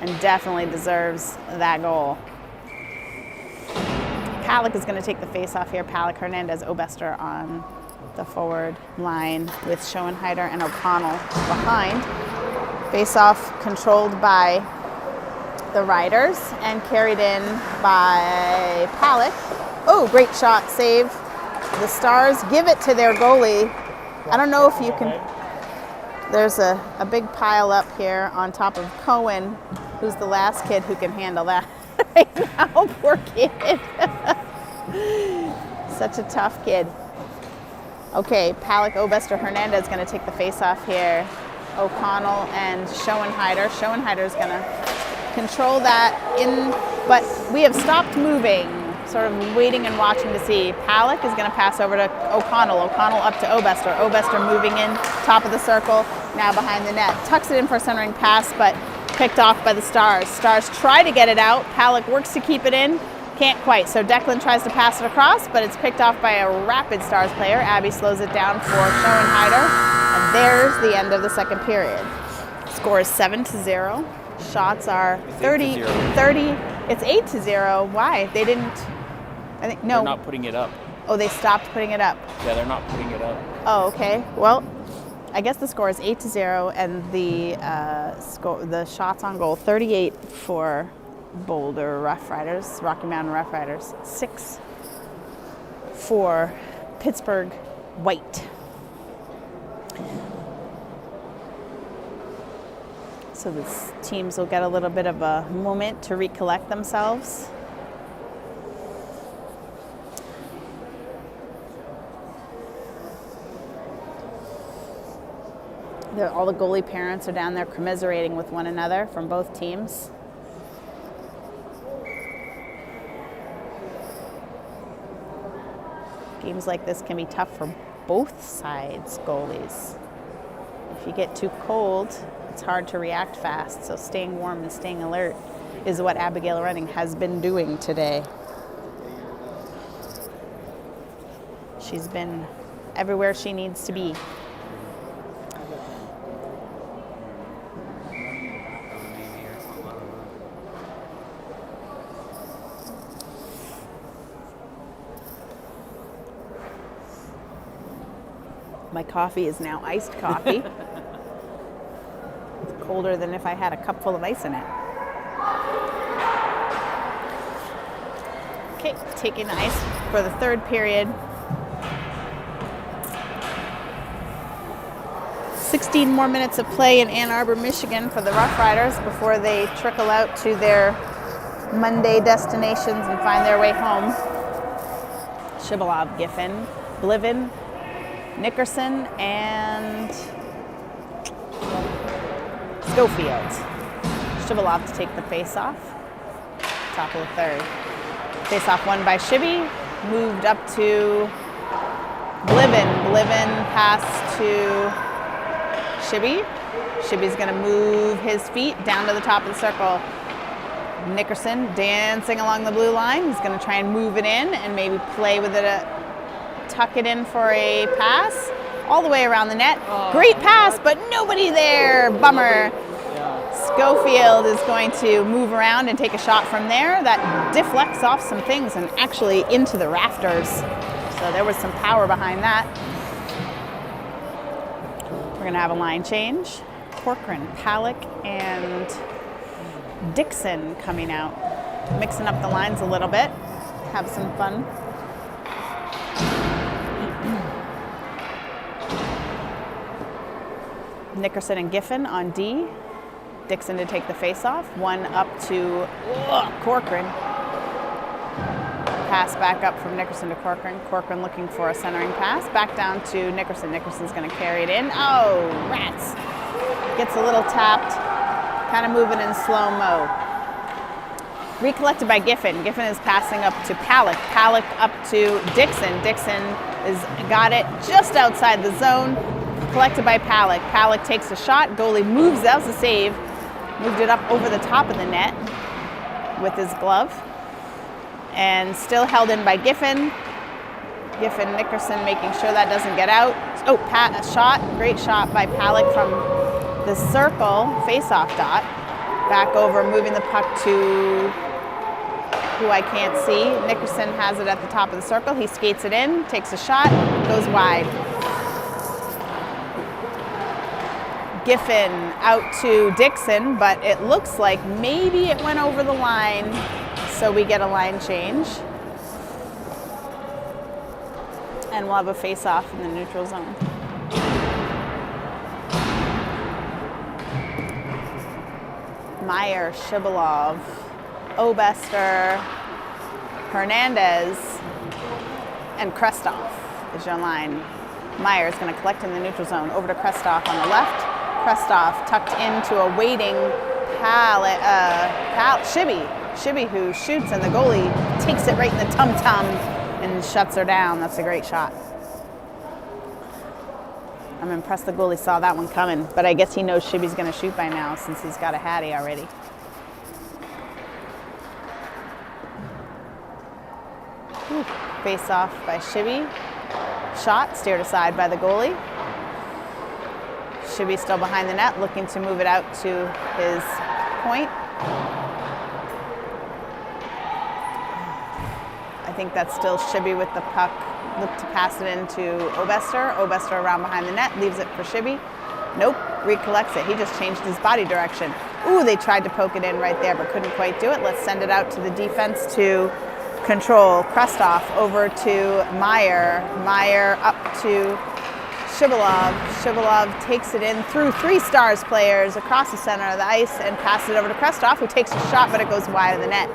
and definitely deserves that goal. Palick is going to take the face-off here. Palick, Hernandez, Obester on the forward line with Schoenheider and O'Connell behind. Face-off controlled by the Riders and carried in by Palick. Oh, great shot, save. The Stars give it to their goalie. I don't know if you can... There's a big pile up here on top of Cohen, who's the last kid who can handle that right now. Poor kid. Such a tough kid. Okay, Palick, Obester, Hernandez going to take the face-off here. O'Connell and Schoenheider. Schoenheider's going to control that in, but we have stopped moving, sort of waiting and watching to see. Palick is going to pass over to O'Connell. O'Connell up to Obester. Obester moving in, top of the circle, now behind the net. Tucks it in for a centering pass, but picked off by the Stars. Stars try to get it out. Palick works to keep it in. Can't quite. So Declan tries to pass it across, but it's picked off by a rapid Stars player. Abby slows it down for Schoenheider. And there's the end of the second period. Score is 7-0. Shots are 30. It's 8-0. Why? They didn't. I think no. They're not putting it up. Oh, they stopped putting it up. Yeah, they're not putting it up. Oh, okay. Well, I guess the score is 8-0, and the shots on goal 38 for Boulder Rough Riders, Rocky Mountain Rough Riders, 6 for Pittsburgh White. So the teams will get a little bit of a moment to recollect themselves. All the goalie parents are down there commiserating with one another from both teams. Games like this can be tough for both sides' goalies. If you get too cold, it's hard to react fast, so staying warm and staying alert is what Abigail Running has been doing today. She's been everywhere she needs to be. My coffee is now iced coffee. It's colder than if I had a cup full of ice in it. Okay, taking the ice for the third period. 16 more minutes of play in Ann Arbor, Michigan for the Rough Riders before they trickle out to their Monday destinations and find their way home. Shibalov, Giffen, Bliven, Nickerson, and Schofield. Shibalov to take the face-off. Top of the third. Face-off won by Shibby. Moved up to Bliven. Bliven passed to Shibby. Shibby's going to move his feet down to the top of the circle. Nickerson dancing along the blue line. He's going to try and move it in and maybe play with it, tuck it in for a pass all the way around the net. Great pass, but nobody there. Bummer. Schofield is going to move around and take a shot from there. That deflects off some things and actually into the rafters. So there was some power behind that. We're going to have a line change. Corcoran, Palick, and Dixon coming out mixing up the lines a little bit, have some fun. Nickerson and Giffen on D. Dixon to take the face-off. One up to Corcoran. Pass back up from Nickerson to Corcoran. Corcoran looking for a centering pass. Back down to Nickerson. Nickerson's going to carry it in. Oh, rats. Gets a little tapped. Kind of moving in slow-mo. Recollected by Giffen. Giffen is passing up to Palick. Palick up to Dixon. Dixon is got it just outside the zone. Collected by Palick. Palick takes a shot. Goalie moves. That was a save. Moved it up over the top of the net with his glove. And still held in by Giffen. Giffen, Nickerson making sure that doesn't get out. Oh, a shot. Great shot by Palick from the circle, face-off dot. Back over, moving the puck to who I can't see. Nickerson has it at the top of the circle. He skates it in, takes a shot, goes wide. Giffen out to Dixon, but it looks like maybe it went over the line, so we get a line change. And we'll have a face-off in the neutral zone. Meyer, Shibalov, Obester, Hernandez, and Krestov is your line. Meyer is going to collect in the neutral zone. Over to Krestov on the left. Krestov tucked into a waiting Shibby who shoots, and the goalie takes it right in the tum-tum and shuts her down. That's a great shot. I'm impressed the goalie saw that one coming, but I guess he knows Shibby's going to shoot by now since he's got a Hattie already. Face off by Shibby. Shot steered aside by the goalie. Shibby still behind the net, looking to move it out to his point. I think that's still Shibby with the puck. Look to pass it into Obester. Obester around behind the net, leaves it for Shibby. Nope, recollects it. He just changed his body direction. Ooh, they tried to poke it in right there, but couldn't quite do it. Let's send it out to the defense to control. Krestov over to Meyer. Meyer up to Shibalov. Shibalov takes it in through three Stars players across the center of the ice and passes it over to Krestov, who takes a shot, but it goes wide of the net.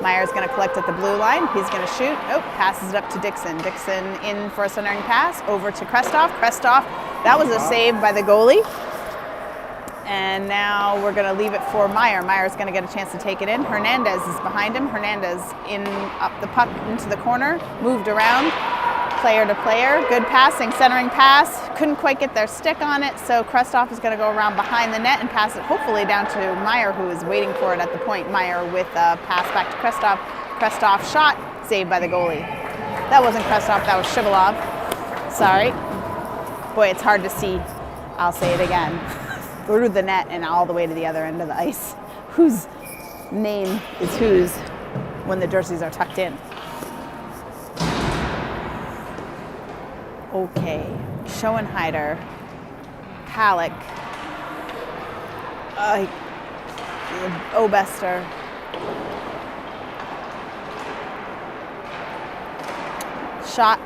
Meyer's going to collect at the blue line. He's going to shoot. Oh, passes it up to Dixon. Dixon in for a centering pass. Over to Krestov. Krestov, that was a save by the goalie. And now we're going to leave it for Meyer. Meyer's going to get a chance to take it in. Hernandez is behind him. Hernandez in up the puck into the corner. Moved around. Player to player. Good passing, centering pass. Couldn't quite get their stick on it, so Krestov is going to go around behind the net and pass it hopefully down to Meyer, who is waiting for it at the point. Meyer with a pass back to Krestov. Krestov shot, saved by the goalie. That wasn't Krestov, that was Shibalov. Sorry. Boy, it's hard to see. I'll say it again. Through the net and all the way to the other end of the ice. Whose name is whose when the jerseys are tucked in? Okay, Schoenheider, Palick, Obester, shot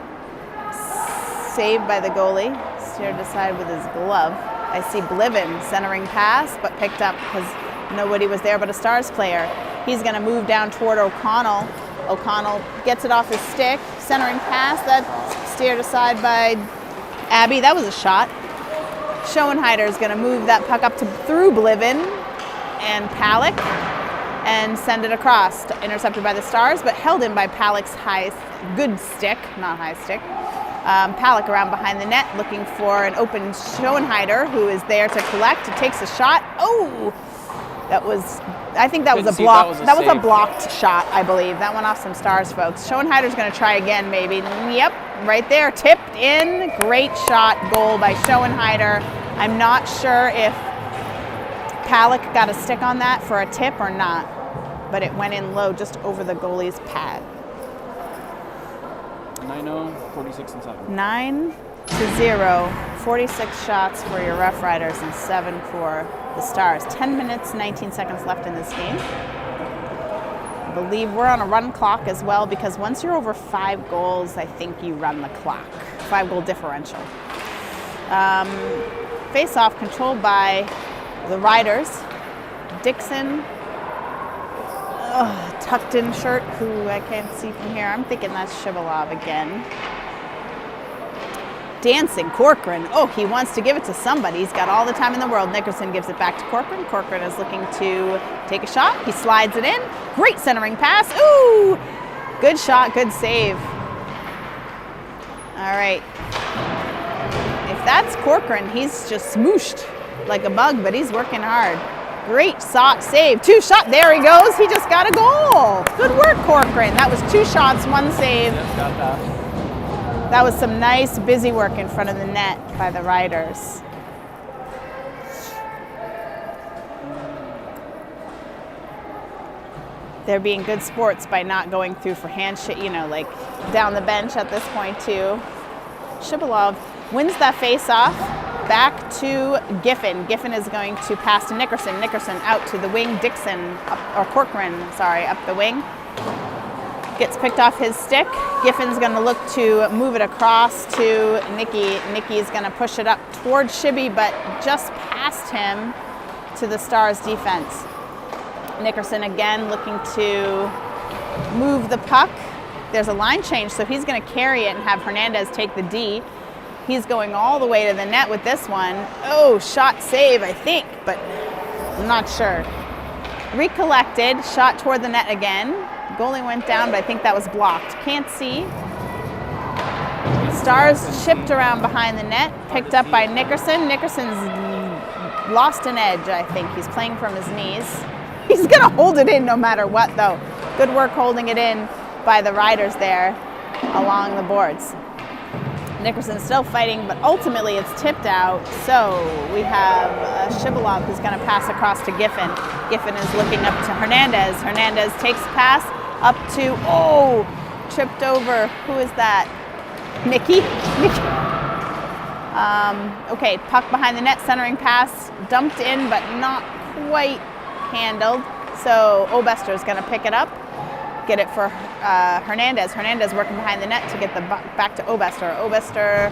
saved by the goalie, steered aside with his glove. I see Bliven centering pass, but picked up because nobody was there but a Stars player. He's going to move down toward O'Connell. O'Connell gets it off his stick, centering pass, that steered aside by Abby. That was a shot. Schoenheider is going to move that puck up through Bliven and Palick and send it across. Intercepted by the Stars, but held in by Palick's good stick, not high stick. Palick around behind the net, looking for an open Schoenheider, who is there to collect. It takes a shot. Oh, I think that was a block. That was a blocked shot, I believe. That went off some Stars, folks. Schoenheider's going to try again, maybe. Yep, right there, tipped in. Great shot, goal by Schoenheider. I'm not sure if Palick got a stick on that for a tip or not, but it went in low just over the goalie's pad. 9-0, 46 and 7. 9-0, 46 shots for your Rough Riders and 7 for the Stars. 10 minutes, 19 seconds left in this game. believe we're on a run clock as well, because once you're over 5 goals, I think you run the clock. 5-goal differential. Face-off controlled by the Riders. Dixon, tucked in shirt, who I can't see from here. I'm thinking that's Shivalov again. Dancing, Corcoran. Oh, he wants to give it to somebody. He's got all the time in the world. Nickerson gives it back to Corcoran. Corcoran is looking to take a shot. He slides it in. Great centering pass. Ooh! Good shot, good save. All right. If that's Corcoran, he's just smooshed like a bug, but he's working hard. Great save. 2 shot. There he goes. He just got a goal. Good work, Corcoran. That was 2 shots, 1 save. Yep, got that. That was some nice busy work in front of the net by the Riders. They're being good sports by not going through for handshake, like down the bench at this point too. Shibalov wins that face-off. Back to Giffen. Giffen is going to pass to Nickerson. Nickerson out to the wing. Dixon, Corcoran, up the wing. Gets picked off his stick. Giffen's going to look to move it across to Nicky. Nicky's going to push it up towards Shibby, but just past him to the Stars defense. Nickerson again looking to move the puck. There's a line change, so he's going to carry it and have Hernandez take the D. He's going all the way to the net with this one. Oh, shot save, I think, but I'm not sure. Recollected, shot toward the net again. Goalie went down, but I think that was blocked. Can't see. Stars chipped around behind the net, picked up by Nickerson. Nickerson's lost an edge, I think. He's playing from his knees. He's going to hold it in no matter what, though. Good work holding it in by the Riders there along the boards. Nickerson's still fighting, but ultimately it's tipped out. So we have Shibalov who's going to pass across to Giffen. Giffen is looking up to Hernandez. Hernandez takes the pass up to, tripped over. Who is that? Nicky? Okay, puck behind the net, centering pass, dumped in, but not quite handled. So Obester is going to pick it up, get it for Hernandez. Hernandez working behind the net to get the back to Obester. Obester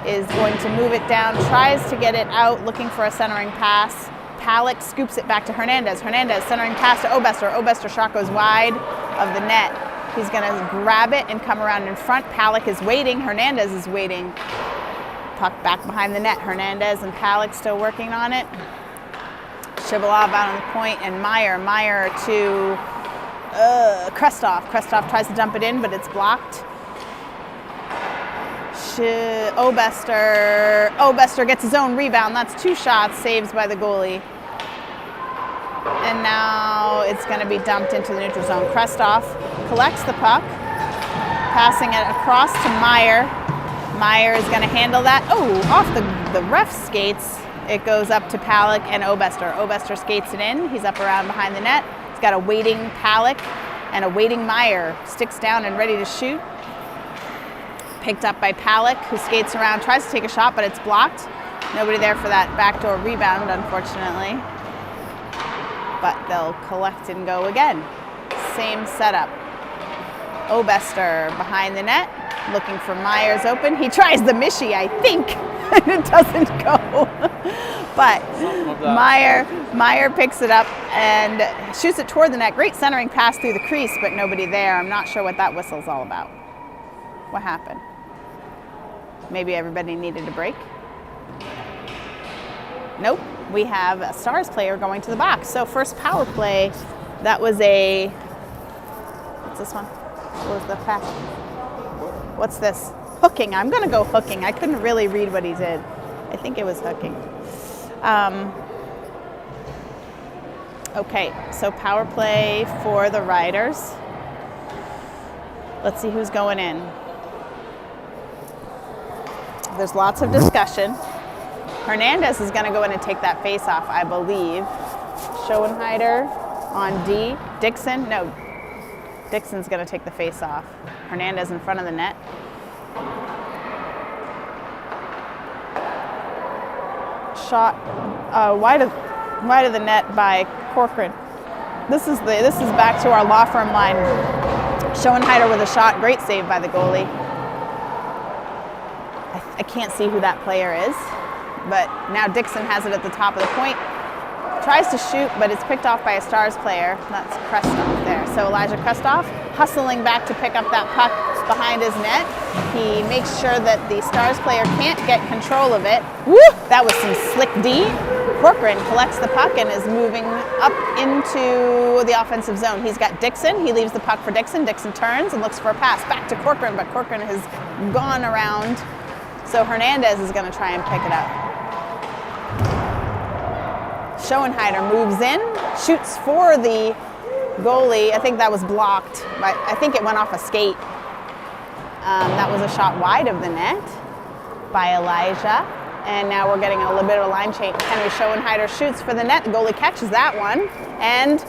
is going to move it down, tries to get it out, looking for a centering pass. Palak scoops it back to Hernandez. Hernandez centering pass to Obester. Obester shot goes wide of the net. He's going to grab it and come around in front. Palak is waiting. Hernandez is waiting. Puck back behind the net. Hernandez and Palak still working on it. Shibalov out on the point, and Meyer to Krestov. Krestov tries to dump it in, but it's blocked. Obester gets his own rebound. That's 2 shots, saves by the goalie. And now it's going to be dumped into the neutral zone. Krestov collects the puck, passing it across to Meyer. Meyer is going to handle that. Oh, off the ref skates. It goes up to Palak and Obester. Obester skates it in. He's up around behind the net. He's got a waiting Palak and a waiting Meyer. Sticks down and ready to shoot. Picked up by Palak, who skates around, tries to take a shot, but it's blocked. Nobody there for that backdoor rebound, unfortunately. But they'll collect and go again. Same setup. Obester behind the net, looking for Myers open. He tries the Mishi, I think, and it doesn't go. But Meyer picks it up and shoots it toward the net. Great centering pass through the crease, but nobody there. I'm not sure what that whistle's all about. What happened? Maybe everybody needed a break? Nope. We have a Stars player going to the box. So first power play, that was a, what's this one? What was the fact? What's this? Hooking. I'm going to go hooking. I couldn't really read what he did. I think it was hooking. Okay, so power play for the Riders. Let's see who's going in. There's lots of discussion. Hernandez is going to go in and take that face-off, I believe. Schoenheider on D. Dixon, no. Dixon's going to take the face-off. Hernandez in front of the net. Shot wide of the net by Corcoran. This is back to our law firm line. Schoenheider with a shot. Great save by the goalie. I can't see who that player is, but now Dixon has it at the top of the point. Tries to shoot, but it's picked off by a Stars player. That's Krestoff there. So Elijah Krestoff hustling back to pick up that puck behind his net. He makes sure that the Stars player can't get control of it. Woo! That was some slick D. Corcoran collects the puck and is moving up into the offensive zone. He's got Dixon. He leaves the puck for Dixon. Dixon turns and looks for a pass back to Corcoran, but Corcoran has gone around. So Hernandez is going to try and pick it up. Schoenheider moves in, shoots for the goalie. I think that was blocked, but I think it went off a skate. That was a shot wide of the net by Elijah. And now we're getting a little bit of a line change. Henry Schoenheider shoots for the net. The goalie catches that one. And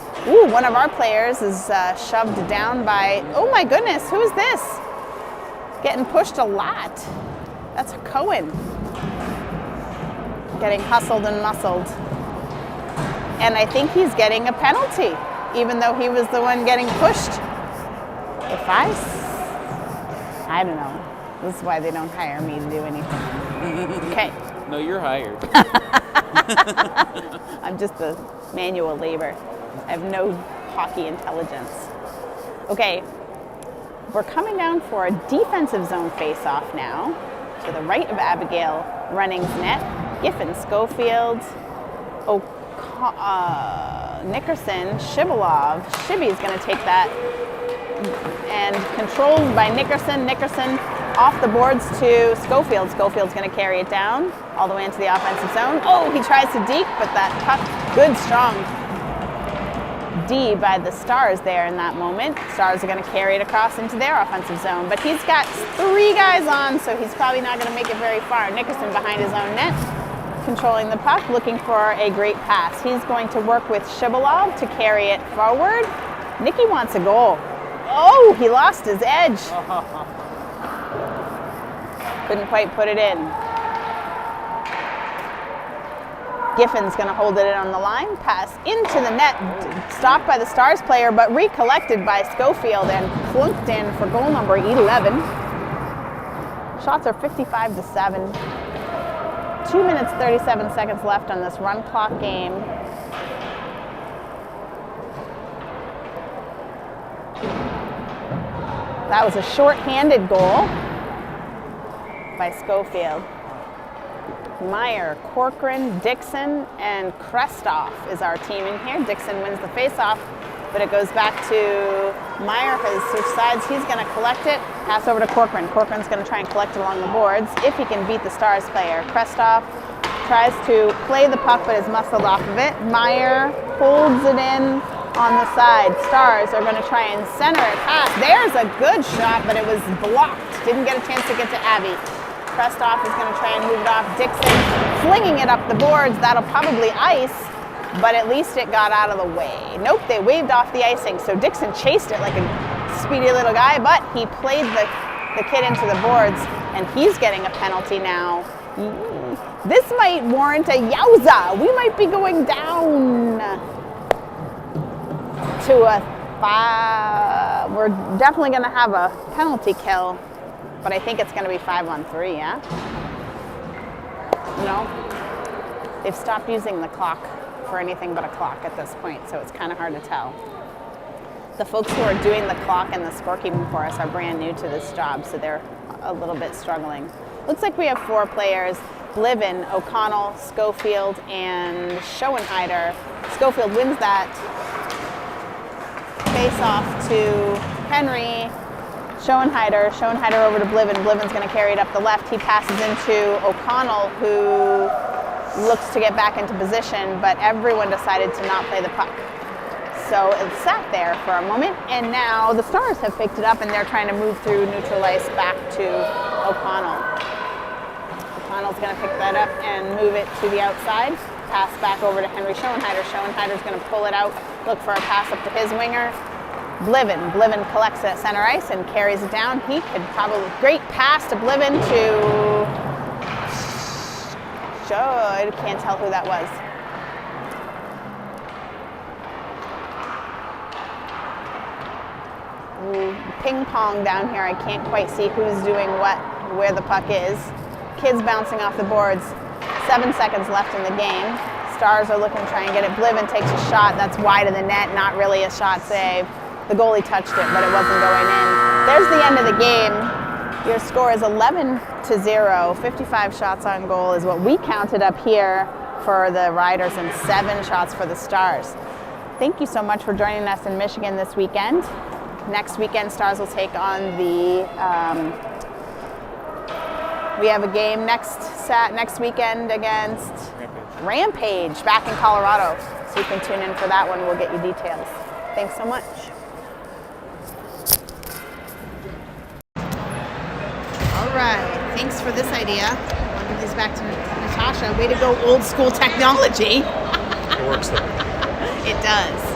one of our players is shoved down by, oh my goodness, who is this? Getting pushed a lot. That's Cohen. Getting hustled and muscled. And I think he's getting a penalty, even though he was the one getting pushed. I don't know. This is why they don't hire me to do anything. Okay. No, you're hired. I'm just a manual labor. I have no hockey intelligence. Okay. We're coming down for a defensive zone face-off now. To the right of Abigail Running's net. Giffen, Schofield, Nickerson, Shibalov. Shibby's going to take that. And controlled by Nickerson. Nickerson off the boards to Schofield. Schofield's going to carry it down all the way into the offensive zone. Oh, he tries to deke, but that puck, good, strong D by the Stars there in that moment. Stars are going to carry it across into their offensive zone, but he's got 3 guys on, so he's probably not going to make it very far. Nickerson behind his own net, controlling the puck, looking for a great pass. He's going to work with Shibalov to carry it forward. Nicky wants a goal. Oh, he lost his edge. Couldn't quite put it in. Giffen's going to hold it in on the line. Pass into the net. Stopped by the Stars player, but recollected by Schofield and plunked in for goal number 11. Shots are 55-7. 2 minutes, 37 seconds left on this run clock game. That was a short-handed goal by Schofield. Meyer, Corcoran, Dixon, and Krestoff is our team in here. Dixon wins the faceoff, but it goes back to Meyer has switched sides. He's going to collect it, pass over to Corcoran. Corcoran's going to try and collect it along the boards if he can beat the Stars player. Krestoff tries to play the puck, but is muscled off of it. Meyer holds it in on the side. Stars are going to try and center it past. There's a good shot, but it was blocked. Didn't get a chance to get to Abby. Krestoff is going to try and move it off. Dixon flinging it up the boards. That'll probably ice, but at least it got out of the way. Nope, they waved off the icing, so Dixon chased it like a speedy little guy, but he played the kid into the boards, and he's getting a penalty now. This might warrant a yowza. We might be going down to a 5. We're definitely going to have a penalty kill, but I think it's going to be 5-on-3, yeah? No? They've stopped using the clock for anything but a clock at this point, so it's kind of hard to tell. The folks who are doing the clock and the scorekeeping for us are brand new to this job, so they're a little bit struggling. Looks like we have 4 players. Bliven, O'Connell, Schofield, and Schoenheider. Schofield wins that face-off to Henry. Schoenheider over to Bliven. Bliven's going to carry it up the left. He passes into O'Connell, who looks to get back into position, but everyone decided to not play the puck. So it sat there for a moment, and now the Stars have picked it up, and they're trying to move through neutral ice back to O'Connell. O'Connell's going to pick that up and move it to the outside. Pass back over to Henry Schoenheider. Schoenheider's going to pull it out, look for a pass up to his winger. Bliven collects it at center ice and carries it down. He could probably, great pass to Bliven to, can't tell who that was. ping pong down here. I can't quite see who's doing what, where the puck is. Kids bouncing off the boards. 7 seconds left in the game. Stars are looking to try and get it. Blivin takes a shot. That's wide of the net. Not really a shot save. The goalie touched it, but it wasn't going in. There's the end of the game. Your score is 11-0. 55 shots on goal is what we counted up here for the Riders and 7 shots for the Stars. Thank you so much for joining us in Michigan this weekend. Next weekend, Stars will take on the, we have a game next weekend against Rampage back in Colorado. So you can tune in for that one. We'll get you details. Thanks so much. All right, thanks for this idea. I'll give these back to Natasha. Way to go, old school technology. It works though. It does.